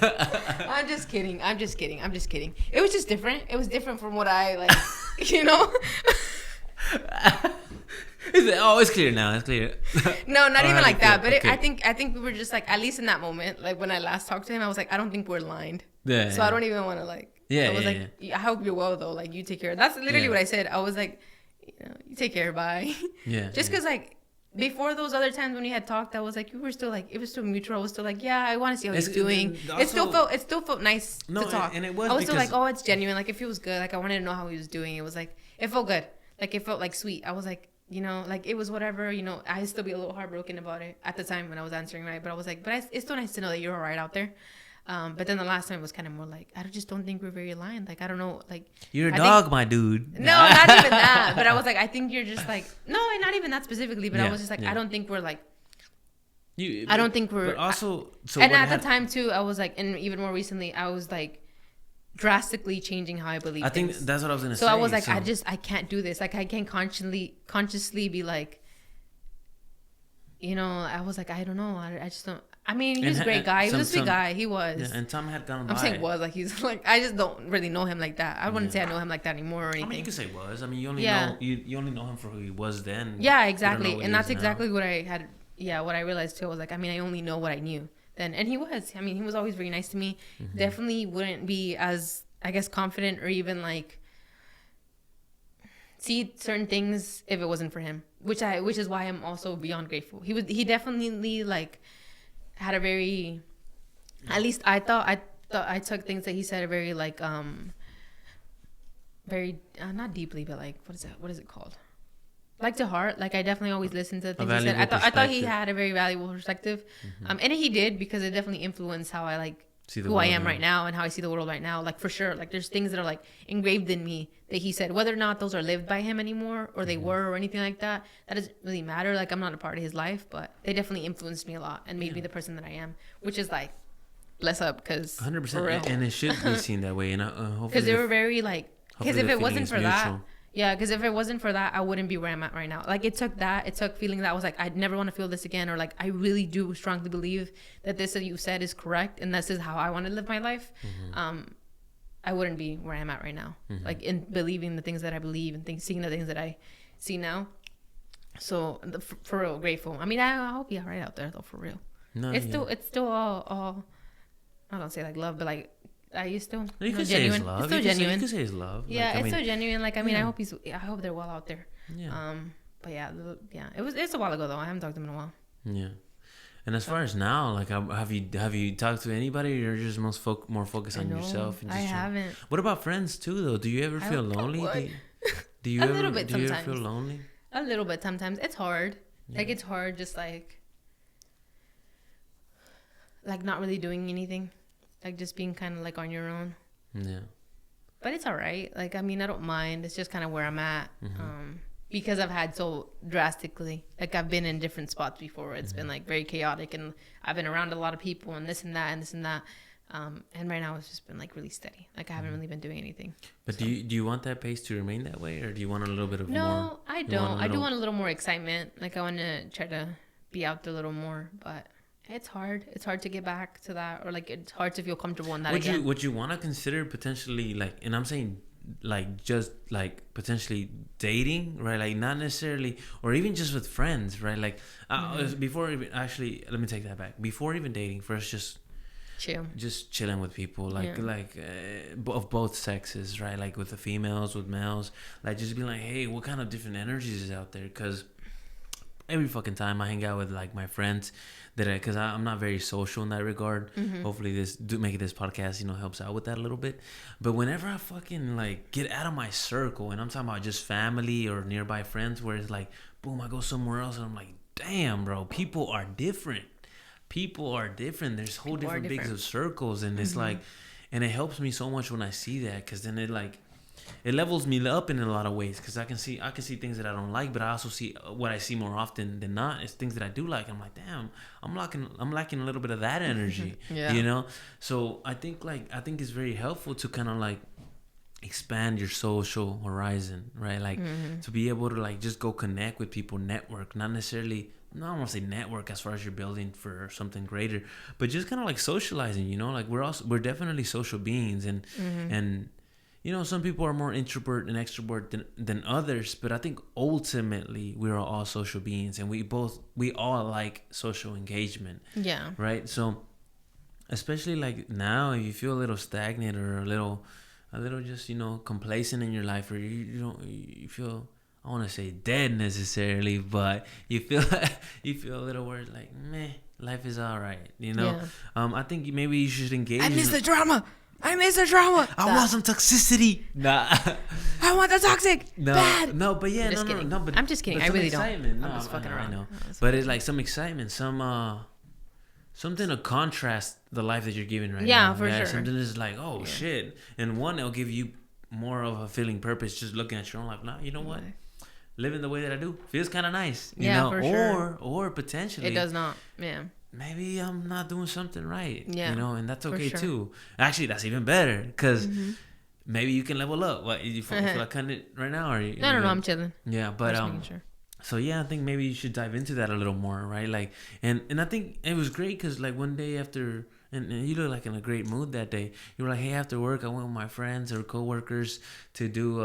I'm just kidding. It was just different. It was different from what I, like, you know? It's clear now. It's clear. No, not even like that. But okay. I think we were just, like, at least in that moment, like, when I last talked to him, I was like, I don't think we're aligned. Yeah. So I don't even want to, like... I was like, I hope you're well, though. Like, you take care. That's literally what I said. I was like, you take care. Bye. Yeah. Just because, like... Before those other times when we had talked, I was like, we were still like, it was still mutual. I was still like, yeah, I want to see how he's doing. It still felt nice to talk. And it was. I was still like, oh, it's genuine. Like, it feels good. Like, I wanted to know how he was doing. It was like, it felt good. Like, it felt like sweet. I was like, you know, like, it was whatever. You know, I'd still be a little heartbroken about it at the time when I was answering, right? But I was like, it's still nice to know that you're all right out there. But then the last time it was kind of more like, I just don't think we're very aligned. Like, I don't know. Like, you're a dog, my dude. No, not even that. But I was like, I think you're just like, no, not even that specifically. But I was just like, I don't think we're like, I don't think we're. But also, so and at the time too, I was like, and even more recently, I was like, drastically changing how I believe. I think that's what I was gonna say. So I was like, I can't do this. Like, I can't consciously be like, you know, I was like, I don't know. I just don't. I mean, he's a great guy. He was a sweet guy. He was. Yeah, and time had gone by. I'm saying was like he's like, I just don't really know him like that. I wouldn't say I know him like that anymore or anything. I mean, you could say was. I mean, you only know you only know him for who he was then. Yeah, exactly. And that's exactly what I had. Yeah, what I realized too. I was like, I mean, I only know what I knew then, and he was. I mean, he was always very nice to me. Mm-hmm. Definitely wouldn't be as, I guess, confident or even like see certain things if it wasn't for him, which is why I'm also beyond grateful. He definitely like had a very, at least I thought I took things that he said a very like very not deeply, but like what is it called, like to heart. Like I definitely always listened to the things he said. I thought he had a very valuable perspective. Mm-hmm. And he did, because it definitely influenced how I like who I am right now and how I see the world right now. Like for sure, like there's things that are like engraved in me that he said, whether or not those are lived by him anymore or they were or anything like that, that doesn't really matter. Like I'm not a part of his life, but they definitely influenced me a lot and made me the person that I am, which is like bless up, because 100%, and it should be seen that way. And hopefully, because they were very like, because if it wasn't for that. Yeah, because if it wasn't for that, I wouldn't be where I'm at right now. Like, it took feeling that I was like, I'd never want to feel this again. Or like, I really do strongly believe that this that you said is correct. And this is how I want to live my life. Mm-hmm. I wouldn't be where I'm at right now. Mm-hmm. Like, in believing the things that I believe and seeing the things that I see now. So, for real, grateful. I mean, I'll be all right out there, though, for real. No, it's still all, I don't say like love, but like, you still you could say it's love. It's still genuine. You could say it's love. Yeah, like, it's so genuine. Like, I mean, I hope they're well out there. Yeah. But it's a while ago though. I haven't talked to them in a while. Yeah. And as far as now, like, have you talked to anybody, or you're just more focused on yourself? And just haven't. What about friends too, though? Do you ever feel lonely? Do you ever feel lonely? A little bit sometimes. It's hard. Yeah. Like, it's hard, just like not really doing anything. Like, just being kind of like on your own. Yeah. But it's all right. Like, I mean, I don't mind. It's just kind of where I'm at. Mm-hmm. Because I've had so drastically, like, I've been in different spots before. It's been like very chaotic, and I've been around a lot of people and this and that and this and that. And right now it's just been like really steady. Like, I haven't really been doing anything. But so. Do you want that pace to remain that way, or do you want a little bit of more? No, I don't. I do want a little more excitement. Like, I want to try to be out there a little more, but it's hard. It's hard to get back to that, or like, it's hard to feel comfortable in that again. Would you want to consider potentially, like, and I'm saying like just like potentially dating, right? Like, not necessarily, or even just with friends, right? Like, before even, actually, let me take that back. Before even dating, first just chilling with people, like of both sexes, right? Like with the females, with males, like just being like, hey, what kind of different energies is out there? Because every fucking time I hang out with like my friends, because I'm not very social in that regard. Mm-hmm. Hopefully this podcast, helps out with that a little bit. But whenever I fucking like get out of my circle, and I'm talking about just family or nearby friends, where it's like, boom, I go somewhere else and I'm like, damn, bro, people are different. There's whole different bigs of circles, and it's like, and it helps me so much when I see that, because then it levels me up in a lot of ways, because I can see things that I don't like, but I also see what I see more often than not is things that I do like. I'm like, damn, I'm lacking a little bit of that energy. So I think it's very helpful to kind of like expand your social horizon, right? Like, to be able to like just go connect with people, network, not necessarily, I don't want to say network as far as you're building for something greater, but just kind of like socializing, like we're definitely social beings, and some people are more introvert and extrovert than others, but I think ultimately we're all social beings, and we all like social engagement. Yeah. Right? So especially like now, if you feel a little stagnant or a little just, complacent in your life, or you feel, I want to say dead necessarily, but you feel a little worried, like, meh, life is all right, Yeah. I think maybe you should engage. I miss the drama. I want some toxicity. Nah. I want the toxic. No. Bad. No, but yeah, no. But I'm just kidding. I really don't. No, I'm just fucking around. I know. But it's like some excitement, some something to contrast the life that you're giving right now. Yeah, for sure. Something that's like, oh shit, and one, it'll give you more of a feeling purpose just looking at your own life. Nah, you know what? Living the way that I do feels kind of nice, you know. For sure. Or potentially it does not. Yeah. Maybe I'm not doing something right. Yeah. You know, and that's okay sure. too. Actually, that's even better because maybe you can level up. What you feel like cutting it right now, or no, I'm chilling. Yeah, but just making sure. So yeah, I think maybe you should dive into that a little more, right? Like, and I think it was great because like one day after, and you look like in a great mood that day. You were like, hey, after work, I went with my friends or coworkers to do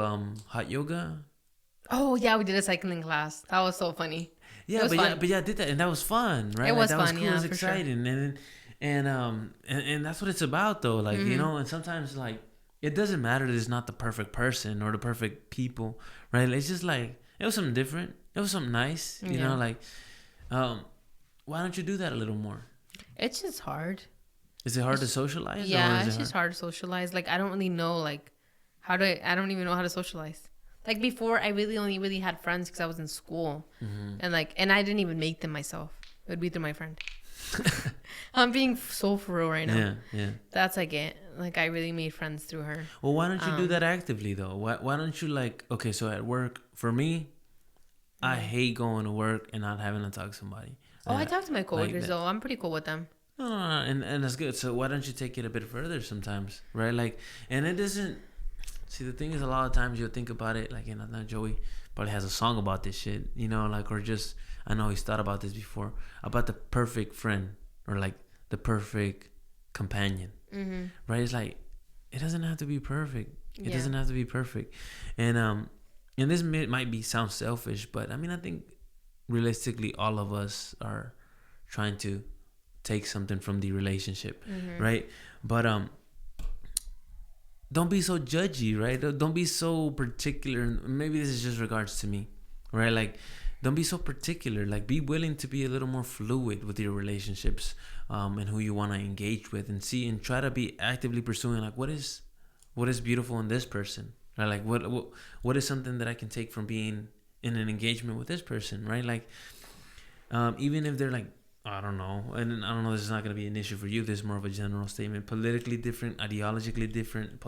hot yoga. Oh yeah, we did a cycling class. That was so funny. Yeah, I did that, and that was fun, right? It was that fun. Was cool. Yeah, it was exciting, sure. and that's what it's about, though. Like you know, and sometimes like it doesn't matter that it's not the perfect person or the perfect people, right? It's just like it was something different. It was something nice, you know. Like, why don't you do that a little more? It's just hard. Is it hard to socialize? Yeah, it's just hard to socialize. Like I don't really know like I don't even know how to socialize. Like before, I only really had friends because I was in school, and I didn't even make them myself. It would be through my friend. I'm being so for real right now. Yeah. That's like it. Like I really made friends through her. Well, why don't you do that actively though? Why don't you like? Okay, so at work, for me, I hate going to work and not having to talk to somebody. Oh, I talk to my coworkers though. I'm pretty cool with them. No, and that's good. So why don't you take it a bit further sometimes, right? Like, and it doesn't. See, the thing is, a lot of times you'll think about it, like, and I know Joey probably has a song about this shit, you know, like, or just, I know he's thought about this before, about the perfect friend, or like the perfect companion, right? It's like, it doesn't have to be perfect. It doesn't have to be perfect. And this might sound selfish, but I mean, I think realistically, all of us are trying to take something from the relationship, right? But, don't be so judgy, right? Don't be so particular. Maybe this is just regards to me, right? Like, don't be so particular. Like, be willing to be a little more fluid with your relationships, and who you want to engage with, and see, and try to be actively pursuing like what is beautiful in this person, right? Like what is something that I can take from being in an engagement with this person, right? Like, even if they're like, I don't know. And I don't know, this is not going to be an issue for you. This is more of a general statement. Politically different, ideologically different,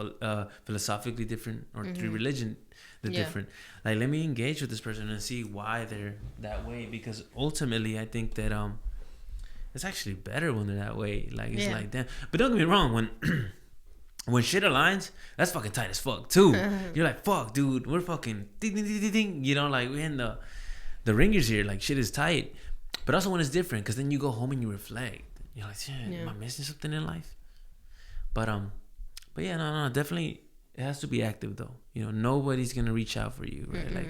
philosophically different, or through religion, different. Like, let me engage with this person and see why they're that way. Because ultimately, I think that it's actually better when they're that way. Like, it's like, damn. But don't get me wrong. When shit aligns, that's fucking tight as fuck, too. You're like, fuck, dude. We're fucking ding, ding, ding, ding, ding. You know, like, we're in the ringers here. Like, shit is tight. But also when it's different, because then you go home and you reflect. You're like, shit, am I missing something in life? But yeah, no, definitely it has to be active though. You know, nobody's gonna reach out for you, right? Like,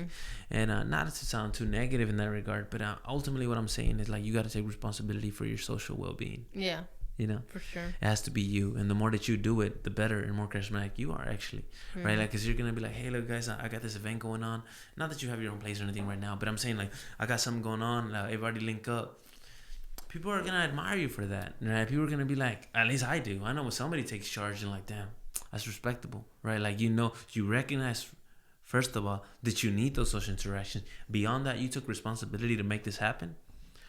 and not to sound too negative in that regard, but ultimately what I'm saying is like you got to take responsibility for your social well-being. Yeah. You know, for sure, it has to be you, and the more that you do it, the better and more charismatic you are, actually, right? Like, because you're gonna be like, hey, look, guys, I got this event going on. Not that you have your own place or anything right now, but I'm saying like, I got something going on. Everybody link up. People are gonna admire you for that, right? People are gonna be like, at least I do. I know when somebody takes charge and like, damn, that's respectable, right? Like, you know, you recognize first of all that you need those social interactions. Beyond that, you took responsibility to make this happen.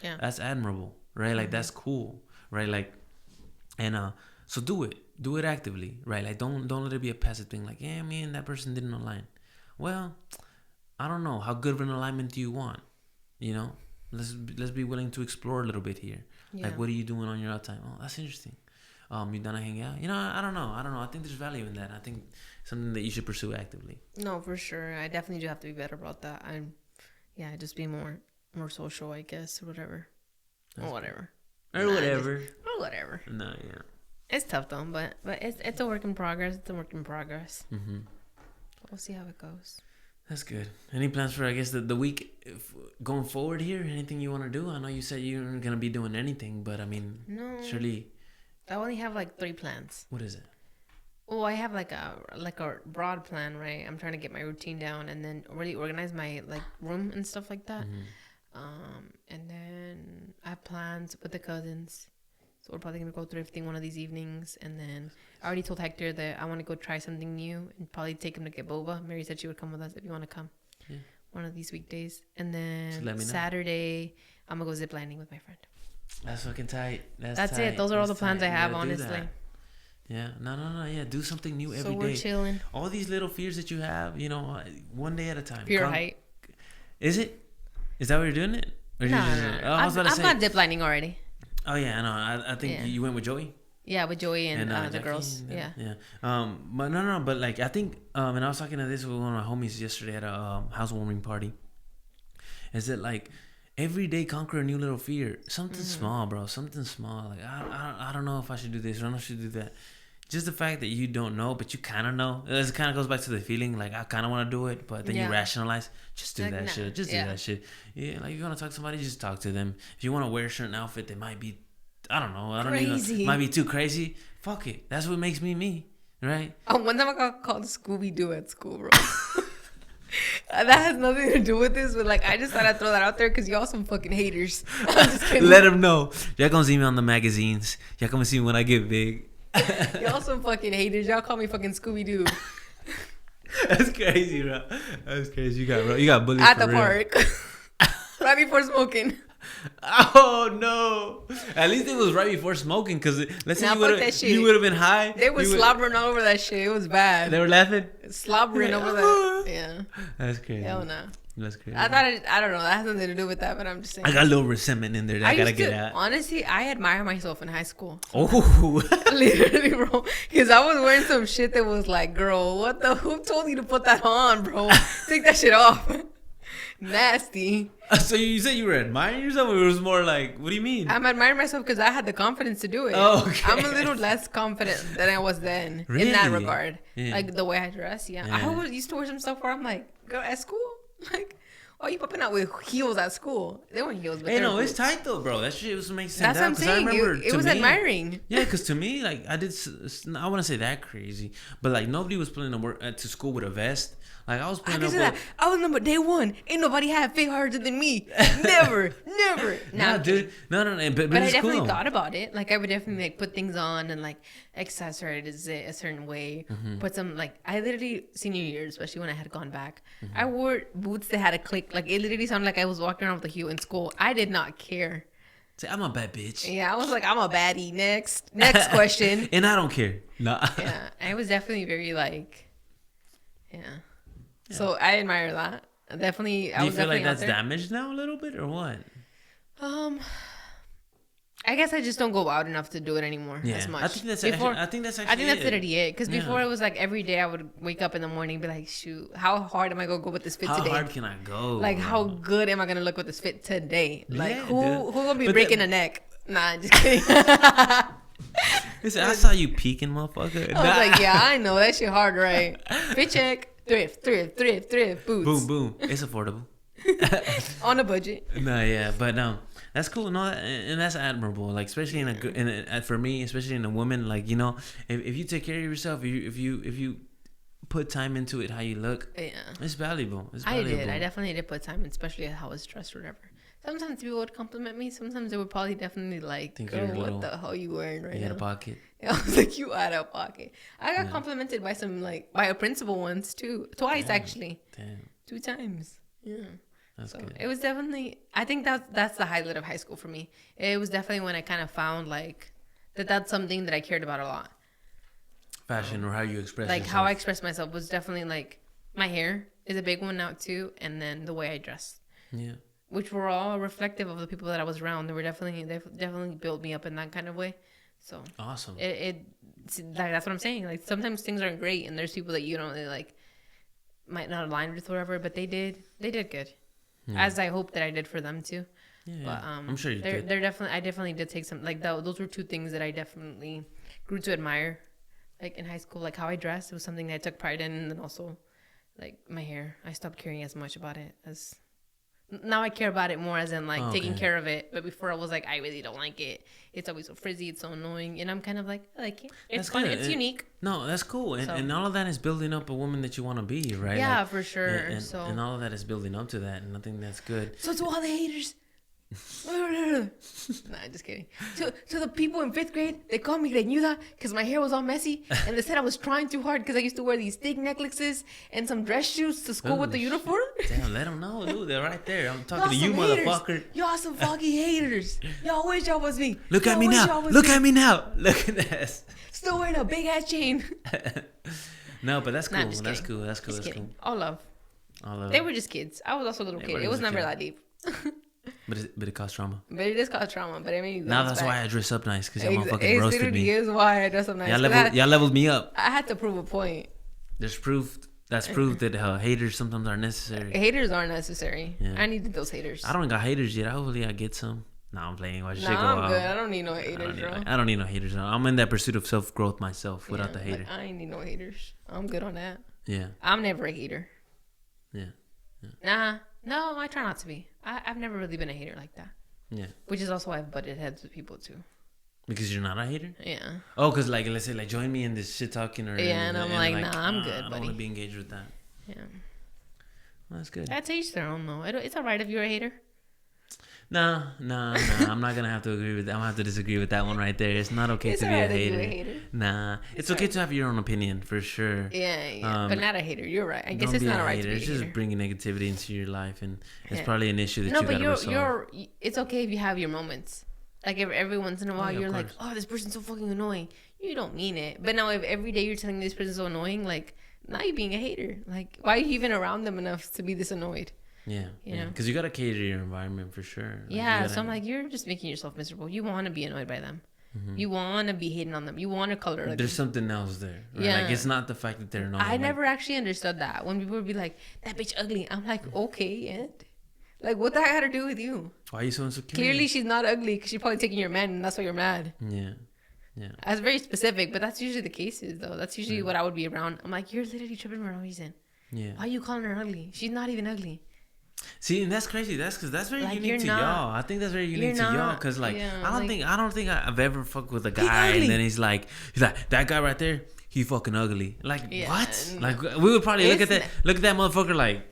Yeah, that's admirable, right? Like, that's cool, right? Like. And so do it actively, right? Like, don't let it be a passive thing. Like, yeah, me and that person didn't align. Well, I don't know, how good of an alignment do you want? You know, let's be willing to explore a little bit here. Like, what are you doing on your out time? Oh, that's interesting. You done a hangout? You know, I don't know. I think there's value in that. I think something that you should pursue actively. No, for sure. I definitely do have to be better about that. Just be more social, I guess, or whatever. Or whatever. Or whatever. No, yeah. It's tough though, but it's a work in progress. We'll see how it goes. That's good. Any plans for, I guess, the week going forward here? Anything you want to do? I know you said you weren't gonna be doing anything, but I mean, no. Surely. I only have like 3 plans. What is it? Oh, I have like a broad plan, right? I'm trying to get my routine down and then really organize my like room and stuff like that. And then I have plans with the cousins. So we're probably going to go thrifting one of these evenings. And then I already told Hector that I want to go try something new and probably take him to get boba. Mary said she would come with us if you want to come. Yeah. One of these weekdays. And then Saturday, I'm going to go ziplining with my friend. That's fucking tight. That's tight. it. Those are all the plans I have, do honestly. that. Yeah, no. Yeah, do something new every day. So we're chilling. All these little fears that you have, one day at a time. Fear of height. Is it? Is that what you're doing it? Or No. I was about to say. I've got ziplining already. Oh yeah, I know. I think you went with Joey. Yeah, with Joey and the Jackie, girls. Yeah. But no. But like I think, and I was talking to this with one of my homies yesterday at a housewarming party. Is that like every day conquer a new little fear? Something small, bro. Something small. Like I don't know if I should do this. I don't know if I should do that. Just the fact that you don't know, but you kind of know. It kind of goes back to the feeling, like, I kind of want to do it, but then you rationalize, just do like, that shit. Just do that shit. Yeah, like, if you want to talk to somebody, just talk to them. If you want to wear a certain outfit that might be, I don't know. Might be too crazy. Fuck it. That's what makes me me, right? One time I got called Scooby-Doo at school, bro. That has nothing to do with this, but, like, I just thought I'd throw that out there because y'all some fucking haters. I'm just kidding. Let them know. Y'all gonna see me on the magazines. Y'all gonna see me when I get big. Y'all some fucking haters. Y'all call me fucking Scooby-Doo. That's crazy, bro. That's crazy. You got bullied at for the real. park. Right before smoking. Oh no! At least it was right before smoking, because let's say you would have been high. They were slobbering all over that shit. It was bad. They were laughing. Slobbering over that. Yeah. That's crazy. Hell no. That's crazy. I don't know. That has nothing to do with that, but I'm just saying. I got a little resentment in there that I gotta get out. Honestly, I admire myself in high school. Oh. Literally, bro. Because I was wearing some shit that was like, girl, who told you to put that on, bro? Take that shit off. Nasty. So you said you were admiring yourself, or it was more like, what do you mean? I'm admiring myself because I had the confidence to do it. Oh, okay. I'm a little less confident than I was then in that regard. Yeah. Like the way I dress, yeah. I used to wear some stuff where I'm like, girl, at school? Like, oh, you popping out with heels at school? They weren't heels, but no, it's tight though, bro. That shit was makes sense. That's what I'm saying. It was admiring. Yeah, because to me, like, I want to say that crazy, but like nobody was pulling to school with a vest. Like I was pulling up. That. I was number day one. Ain't nobody had fit harder than me. Never. Nah, dude. No. But I definitely thought about it. Like I would definitely like put things on and like accessorize it a certain way. Mm-hmm. Put some like I literally senior year, especially when I had gone back, I wore boots that had a click. Like it literally sounded like I was walking around with a heel in school. I did not care. Say, I'm a bad bitch. Yeah, I was like, I'm a baddie. Next question. And I don't care. No. Yeah, I was definitely very like, yeah. So I admire that. Definitely. Do you feel like that's damaged now a little bit, or what? I guess I just don't go out enough to do it anymore as much. I think that's literally it. Because before it was like every day I would wake up in the morning and be like, shoot, how hard am I gonna go with this fit today? How hard can I go? Like how good am I gonna look with this fit today? Like who gonna be breaking a neck? Nah, just kidding. Listen, I saw you peeking, motherfucker. I was like, yeah, I know that shit hard, right? Fit check. Thrift, boots. Boom. It's affordable. On a budget. No, yeah, but that's cool. No, and that's admirable. Like especially for me, especially in a woman, like if you take care of yourself, if you put time into it, how you look, it's valuable. I definitely did put time, especially how I was dressed or whatever. Sometimes people would compliment me. Sometimes they would probably definitely like, girl, what the hell you wearing right now? Out of pocket. I was like, you out of pocket. I got complimented by by a principal once too. Twice actually. Damn. 2 times. Yeah. That's good. It was definitely, I think that's the highlight of high school for me. It was definitely when I kind of found like that's something that I cared about a lot. Fashion or how you express yourself. Like how I express myself was definitely like my hair is a big one now too, and then the way I dress. Yeah. Which were all reflective of the people that I was around. They definitely built me up in that kind of way. So awesome. That's what I'm saying. Like sometimes things aren't great, and there's people that you don't really like might not align with whatever, but they did good. Yeah. As I hope that I did for them too. Yeah, but I'm sure you did. I definitely did take some like those were 2 things that I definitely grew to admire. Like in high school, like how I dressed, it was something that I took pride in, and then also like my hair. I stopped caring as much about it as now I care about it more as in like taking care of it. But before I was like, I really don't like it. It's always so frizzy. It's so annoying. And I'm kind of like, I like it. It's fun. It's unique. No, that's cool. And all of that is building up a woman that you want to be, right? Yeah, like, for sure. And all of that is building up to that. And I think that's good. So to all the haters, Nah, just kidding. To the people in 5th grade, they called me greñuda because my hair was all messy, and they said I was trying too hard because I used to wear these thick necklaces and some dress shoes to school with the uniform. Damn, let them know, dude. They're right there. I'm talking to you, haters. motherfucker. Y'all some fucking haters. Y'all wish y'all was me. Look at me now. Look at me now. Look at this. Still wearing a big ass chain. No, but that's cool. Nah, That's cool. That's cool. That's cool. All love. All love. They were just kids. I was also a little kid. It was never that deep. But it caused trauma. But it is called trauma. But I mean, now that's why I dress up nice, because y'all motherfucking roasted me. It is why I dress up nice. Y'all leveled me up. I had to prove a point. There's proof. That's proof that haters sometimes are necessary. Haters aren't necessary. Yeah. I needed those haters. I don't got haters yet. Hopefully I get some. Nah, I'm playing. I'm good. I don't need no haters, bro. I don't need no haters. I'm in that pursuit of self-growth myself without the hater. I ain't need no haters. I'm good on that. Yeah. I'm never a hater. Yeah. Nah. No, I try not to be. I've never really been a hater like that. Yeah. Which is also why I've butted heads with people too. Because you're not a hater? Yeah. Oh, because like, let's say like join me in this shit talking or... Yeah, and I'm like, nah, I'm good, buddy. I don't want to be engaged with that. Yeah. Well, that's good. That's each their own though. It's alright if you're a hater. Nah. I'm not gonna have to agree with that. I'm gonna have to disagree with that one right there. It's not okay to be a hater. Nah. It's okay to have your own opinion for sure. Yeah. But not a hater. You're right. I guess it's not alright to be a hater. It's just bringing negativity into your life, and it's probably an issue that you gotta resolve. It's okay if you have your moments. Like if every once in a while you're like, oh, this person's so fucking annoying. You don't mean it. But now if every day you're telling me this person's so annoying, like now you're being a hater. Like why are you even around them enough to be this annoyed? Yeah, because you gotta cater your environment for sure. Like, so I'm like, you're just making yourself miserable. You want to be annoyed by them. Mm-hmm. You want to be hating on them. You want to color. Like, there's something else there. Right? Yeah, like it's not the fact that they're annoying. I never actually understood that when people would be like, "That bitch ugly." I'm like, okay, and like, what that had to do with you? Why are you so insecure? Clearly, she's not ugly because she's probably taking your man, and that's why you're mad. Yeah. That's very specific, but that's usually the cases, though. That's usually what I would be around. I'm like, you're literally tripping for no reason. Yeah. Why are you calling her ugly? She's not even ugly. See, and that's crazy. That's because that's very unique to y'all. I think that's very unique to y'all. Because like, I don't think I've ever fucked with a guy and then he's like that guy right there. He fucking ugly. Like what? Like we would probably look at that motherfucker like,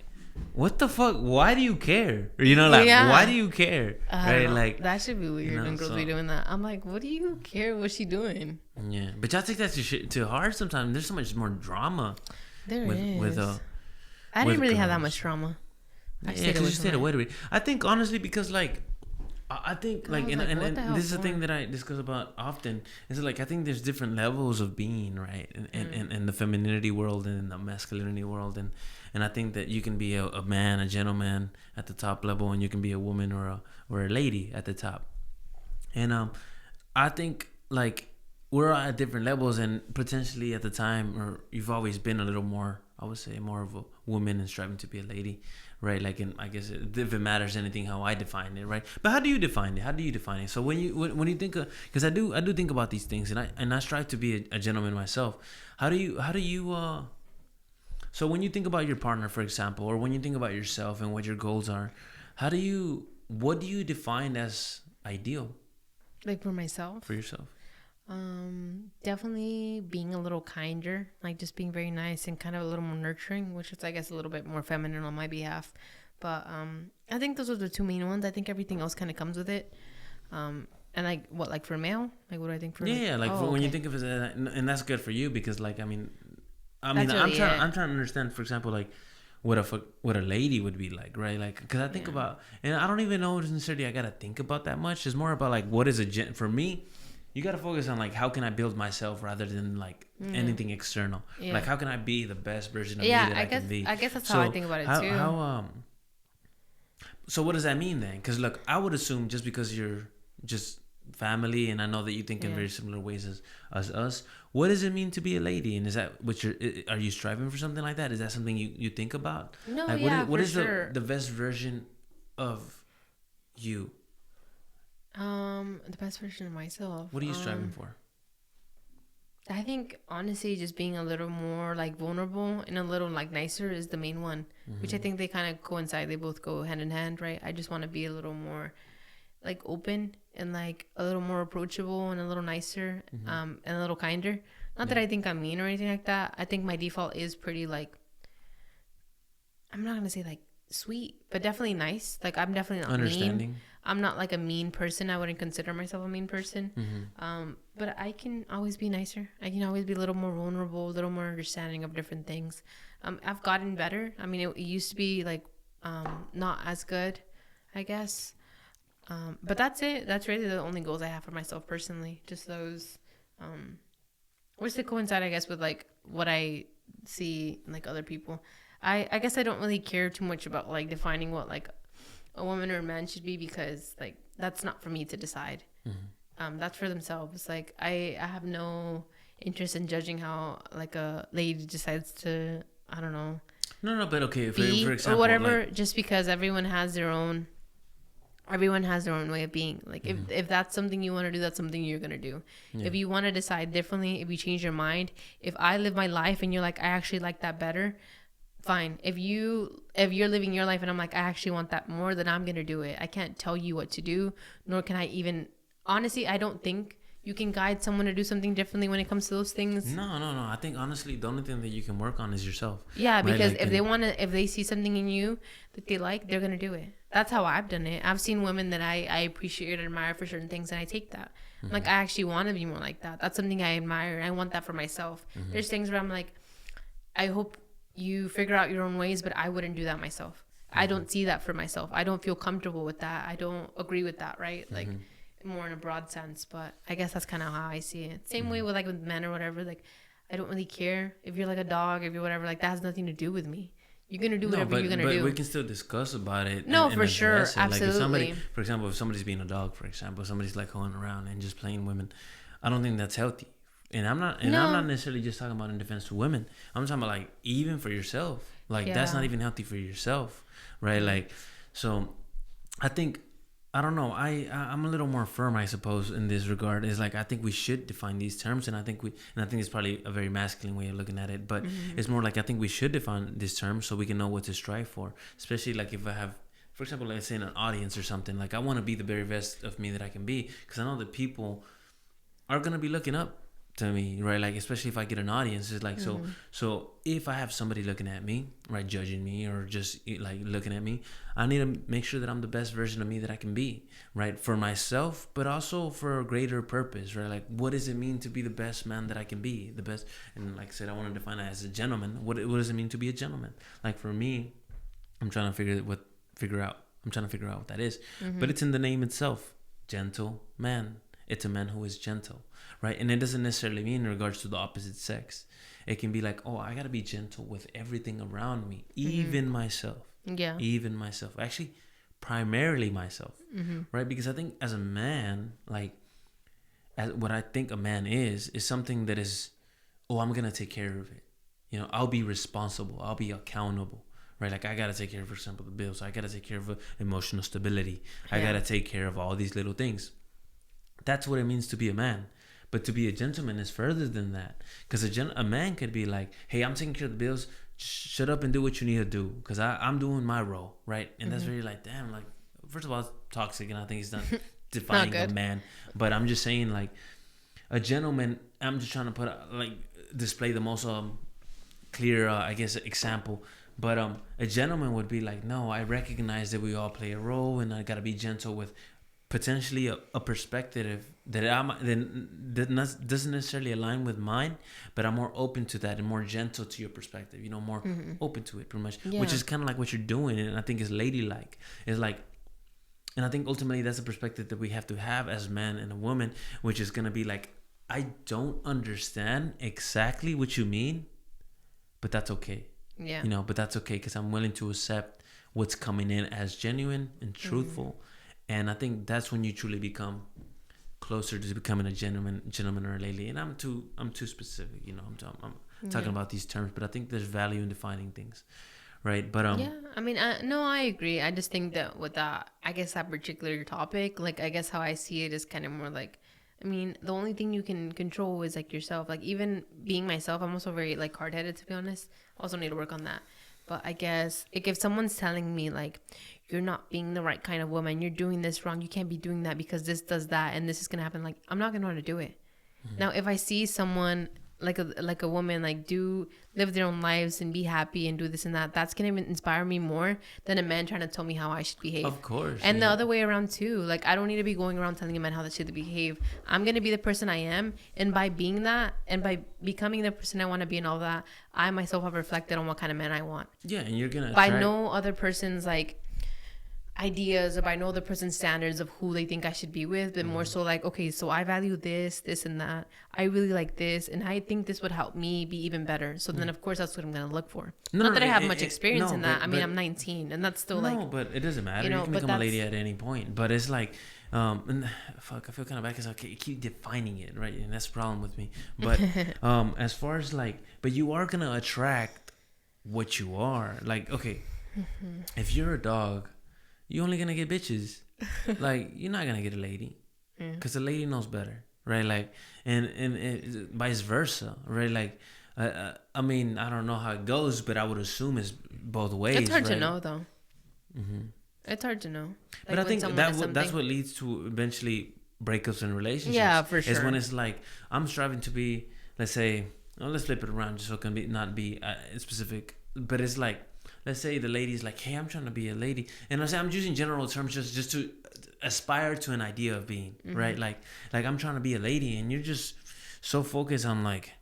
what the fuck? Why do you care? Or, you know, like why do you care? Right? Like that should be weird when girls be doing that. I'm like, what do you care? What's she doing? Yeah, but y'all take that too hard sometimes. There's so much more drama. There is. I didn't really have that much drama. Yeah, because you stayed away with it. I think honestly because like I think like and this is a thing that I discuss about often. Is like I think there's different levels of being, right? And the femininity world and the masculinity world, and I think that you can be a man, a gentleman at the top level, and you can be a woman or a lady at the top. And I think like we're at different levels, and potentially at the time, or you've always been a little more, I would say, more of a woman and striving to be a lady. Right, like, I guess if it matters anything, how I define it, right? But how do you define it? So when you think of, because I do think about these things, and I strive to be a gentleman myself. How do you so when you think about your partner, for example, or when you think about yourself and what your goals are, what do you define as ideal? Like for myself? For yourself. Definitely being a little kinder, like just being very nice and kind of a little more nurturing, which is I guess a little bit more feminine on my behalf. But I think those are the two main ones. I think everything else kind of comes with it. And like for male, like what do I think for? When you think of it, and that's good for you because like I'm trying to understand, for example, like what a lady would be like, right? Like because I think about, and I don't even know necessarily I gotta think about that much. It's more about like what is for me. You got to focus on like how can I build myself rather than like anything external. Like how can I be the best version of me that I can be? I guess that's how I think about it too. So what does that mean then? Because look, I would assume just because you're just family, and I know that you think in very similar ways as us. What does it mean to be a lady? And is that are you striving for something like that? Is that something you think about? No, like, what is the best version of you? The best version of myself. What are you striving for? I think honestly, just being a little more like vulnerable and a little like nicer is the main one, which I think they kind of coincide. They both go hand in hand, right? I just want to be a little more like open and like a little more approachable and a little nicer, and a little kinder. Not that I think I'm mean or anything like that. I think my default is pretty like, I'm not gonna say like sweet, but definitely nice. Like I'm definitely not understanding. mean. I'm not like a mean person. I wouldn't consider myself a mean person. But I can always be nicer. I can always be a little more vulnerable, a little more understanding of different things. I've gotten better. I mean, it used to be like not as good, I guess. But that's it. That's really the only goals I have for myself personally. Just those, which to coincide, I guess, with like what I see in, like, other people. I guess I don't really care too much about like defining what like a woman or a man should be, because like that's not for me to decide. That's for themselves. Like I have no interest in judging how like a lady decides to, I don't know. No, but okay, for example, or whatever, like, just because everyone has their own way of being. Like if that's something you want to do, that's something you're going to do. Yeah. If you want to decide differently, if you change your mind, if I live my life and you're like, I actually like that better, fine. If you're living your life and I'm like, I actually want that more, then I'm going to do it. I can't tell you what to do, nor can I even, honestly, I don't think you can guide someone to do something differently when it comes to those things. No. I think honestly, the only thing that you can work on is yourself. Yeah, because right? Like, if they see something in you that they like, they're gonna do it. That's how I've done it. I've seen women that I appreciate and admire for certain things, and I take that. Like, I actually want to be more like that. That's something I admire, and I want that for myself. There's things where I'm like, I hope you figure out your own ways, but I wouldn't do that myself. I don't see that for myself. I don't feel comfortable with that. I don't agree with that, right? Like, more in a broad sense, but I guess that's kind of how I see it. Same way with like with men or whatever. Like, I don't really care if you're like a dog, if you're whatever. Like, that has nothing to do with me. You're gonna do whatever you're gonna do. But we can still discuss about it. No, for sure, absolutely. Like, for example, if somebody's being a dog, for example, somebody's like going around and just playing women, I don't think that's healthy. And I'm not necessarily just talking about in defense to women. I'm talking about like even for yourself. Like, that's not even healthy for yourself, right? Like, so I think, I don't know. I'm a little more firm, I suppose, in this regard. Is like, I think we should define these terms, and I think it's probably a very masculine way of looking at it, but it's more like, I think we should define these terms so we can know what to strive for. Especially like if I have, for example, let's say in an audience or something, like I want to be the very best of me that I can be, because I know that people are gonna be looking up to me, right? Like, especially if I get an audience, it's like, so if I have somebody looking at me, right, judging me or just like looking at me, I need to make sure that I'm the best version of me that I can be, right, for myself, but also for a greater purpose, right? Like, what does it mean to be the best man that I can be, the best? And like I said, I want to define it as a gentleman. What does it mean to be a gentleman? Like, for me, I'm trying to figure out what that is. But it's in the name itself, gentle man. It's a man who is gentle, right? And it doesn't necessarily mean in regards to the opposite sex. It can be like, oh, I got to be gentle with everything around me, even myself. Yeah. Even myself. Actually, primarily myself, right? Because I think as a man, like, what I think a man is something that is, oh, I'm going to take care of it. You know, I'll be responsible. I'll be accountable, right? Like, I got to take care of, for example, the bills. I got to take care of emotional stability. I got to take care of all these little things. That's what it means to be a man. But to be a gentleman is further than that. Because a man could be like, hey, I'm taking care of the bills. Shut up and do what you need to do. Because I'm doing my role, right? And that's really like, damn, like, first of all, it's toxic. And I think it's not defining a man. But I'm just saying, like, a gentleman, I'm just trying to display the most clear, I guess, example. But a gentleman would be like, no, I recognize that we all play a role. And I got to be gentle with potentially a perspective that doesn't necessarily align with mine, but I'm more open to that and more gentle to your perspective, you know, more open to it pretty much, which is kind of like what you're doing. And I think it's ladylike. It's like, and I think ultimately that's a perspective that we have to have as a man and a woman, which is going to be like, I don't understand exactly what you mean, but that's okay. Yeah. You know, but that's okay, because I'm willing to accept what's coming in as genuine and truthful. And I think that's when you truly become closer to becoming a gentleman or a lady. And I'm too specific, you know. I'm talking about these terms, but I think there's value in defining things, right? But yeah, I mean, I agree. I just think that with that, I guess that particular topic, like, I guess how I see it is kind of more like, I mean, the only thing you can control is like yourself. Like, even being myself, I'm also very like hard-headed, to be honest. Also need to work on that. But I guess if someone's telling me like, you're not being the right kind of woman, you're doing this wrong, you can't be doing that because this does that and this is gonna happen, like, I'm not gonna want to do it. Now, if I see someone like a woman like do live their own lives and be happy and do this and that, that's gonna inspire me more than a man trying to tell me how I should behave. Of course. And the other way around too. Like, I don't need to be going around telling a man how they should behave. I'm gonna be the person I am, and by being that and by becoming the person I want to be and all that, I myself have reflected on what kind of man I want. Yeah, and you're gonna by no other person's like ideas, or by no other person's standards of who they think I should be with, but more so like, okay, so I value this and that. I really like this, and I think this would help me be even better. So then, of course, that's what I'm gonna look for. Not that I have much experience in that. I mean, I'm 19, and that's still like. No, but it doesn't matter. You can become a lady at any point. But it's like, and fuck, I feel kind of bad because I keep defining it, right? And that's the problem with me. But as far as like, but you are gonna attract what you are. Like, okay, if you're a dog, you're only gonna get bitches. Like, you're not gonna get a lady, because the lady knows better, right? Like, and vice versa, right? Like, I mean, I don't know how it goes, but I would assume it's both ways. It's hard right? to know, though. It's hard to know. Like, but I think that's what leads to eventually breakups in relationships. Yeah, for sure. Is when it's like, I'm striving to be, let's say, let's flip it around just so it can not be specific, but it's like, let's say the lady's like, hey, I'm trying to be a lady. And I'm using general terms just to aspire to an idea of being, right? Like I'm trying to be a lady, and you're just so focused on like,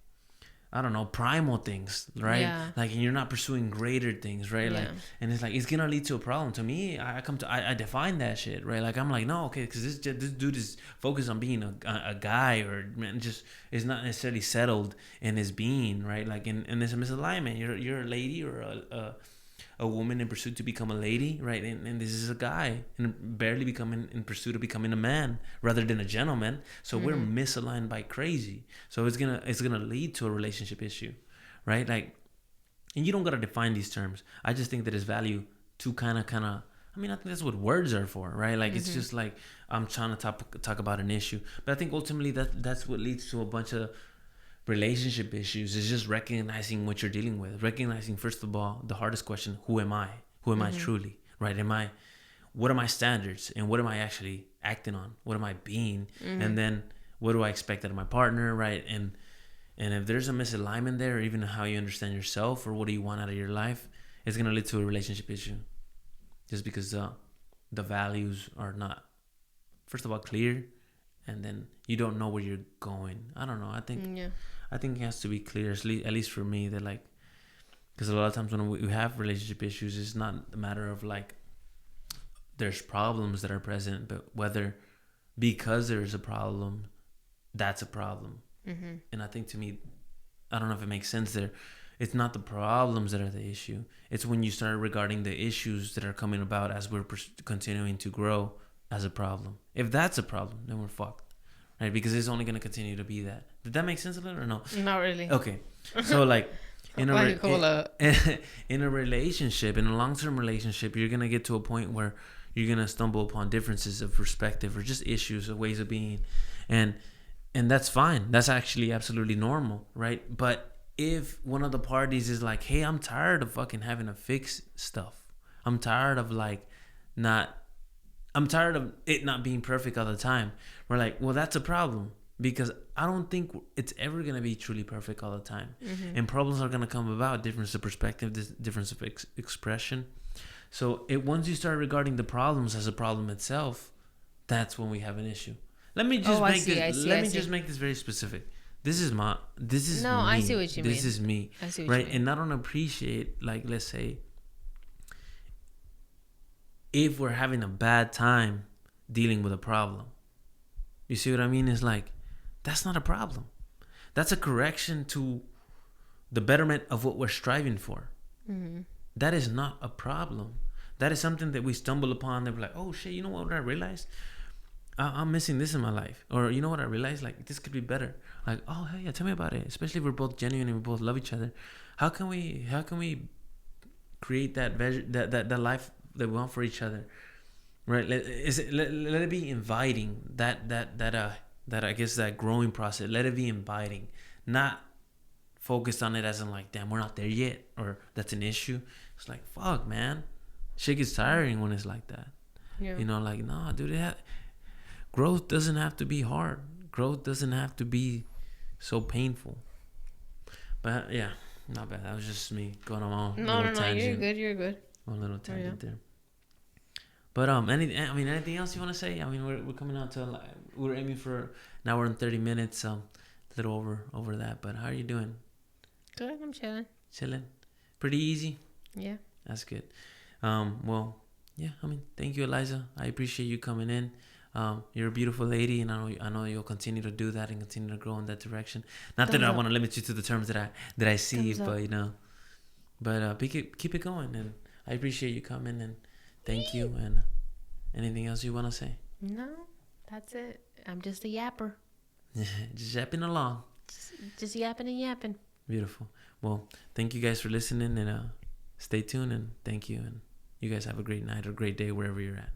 I don't know, primal things, right? Yeah. Like, and you're not pursuing greater things, right? Yeah. Like, and it's like, it's gonna lead to a problem. To me, I define that shit, right? Like, I'm like, no, okay, because this dude is focused on being a guy, or man, just is not necessarily settled in his being, right? Like, and there's a misalignment. You're a lady or a woman in pursuit to become a lady, right? And this is a guy and barely in pursuit of becoming a man rather than a gentleman. So we're misaligned by crazy. So it's gonna lead to a relationship issue, right? Like, and you don't gotta define these terms. I just think that it's value to kind of. I mean, I think that's what words are for, right? Like, it's just like, I'm trying to talk about an issue, but I think ultimately that's what leads to a bunch of relationship issues. Is just recognizing what you're dealing with, recognizing, first of all, the hardest question: who am I truly, right? What are my standards, and what am I actually acting on? What am I being? And then what do I expect out of my partner, right? And if there's a misalignment there, or even how you understand yourself, or what do you want out of your life, it's going to lead to a relationship issue, just because the values are not, first of all, clear, and then you don't know where you're going. I don't know. I think it has to be clear, at least for me, that like, because a lot of times when we have relationship issues, it's not a matter of like there's problems that are present, but whether because there's a problem, that's a problem. And I think, to me, I don't know if it makes sense there. It's not the problems that are the issue. It's when you start regarding the issues that are coming about as we're continuing to grow as a problem. If that's a problem, then we're fucked, right? Because it's only going to continue to be that. Did that make sense a little, or no? Not really. Okay. So like, in a relationship, in a long-term relationship, you're going to get to a point where you're going to stumble upon differences of perspective, or just issues of ways of being. And that's fine. That's actually absolutely normal, right? But if one of the parties is like, hey, I'm tired of fucking having to fix stuff. I'm tired of it not being perfect all the time. We're like, well, that's a problem, because I don't think it's ever going to be truly perfect all the time. And problems are going to come about, difference of perspective, difference of expression. So once you start regarding the problems as a problem itself, that's when we have an issue. Let me just make this very specific. I see what you mean. This is me. I see what right? you mean. And I don't appreciate, like, let's say, if we're having a bad time dealing with a problem. You see what I mean? It's like, that's not a problem. That's a correction to the betterment of what we're striving for. That is not a problem. That is something that we stumble upon that we're like, oh shit, you know what I realized? I'm missing this in my life. Or you know what I realized? Like, this could be better. Like, oh hell yeah, tell me about it. Especially if we're both genuine and we both love each other. How can we create that life that we want for each other? Right? Let it be inviting. That I guess that growing process. Let it be inviting. Not focused on it as in like, damn, we're not there yet, or that's an issue. It's like, fuck, man. Shit gets tiring when it's like that. Yeah. You know, like, nah, dude, growth doesn't have to be hard. Growth doesn't have to be so painful. But yeah, not bad. That was just me going on my own No, little no, tangent. you're good. One little tangent there. But anything else you want to say? I mean, we're coming out to we're aiming for an hour and 30 minutes. A little over that. But how are you doing? Good. I'm chilling. Chilling. Pretty easy. Yeah. That's good. Well, yeah. I mean, thank you, Eliza. I appreciate you coming in. You're a beautiful lady, and I know you'll continue to do that and continue to grow in that direction. Not Thumbs that I up. want to limit you to the terms that I see, Thumbs up. but you know, keep it going, and I appreciate you coming and thank you. And anything else you want to say? No, that's it. I'm just a yapper. Just yapping along. Just yapping and yapping. Beautiful. Well, thank you guys for listening, and stay tuned, and thank you, and you guys have a great night or great day wherever you're at.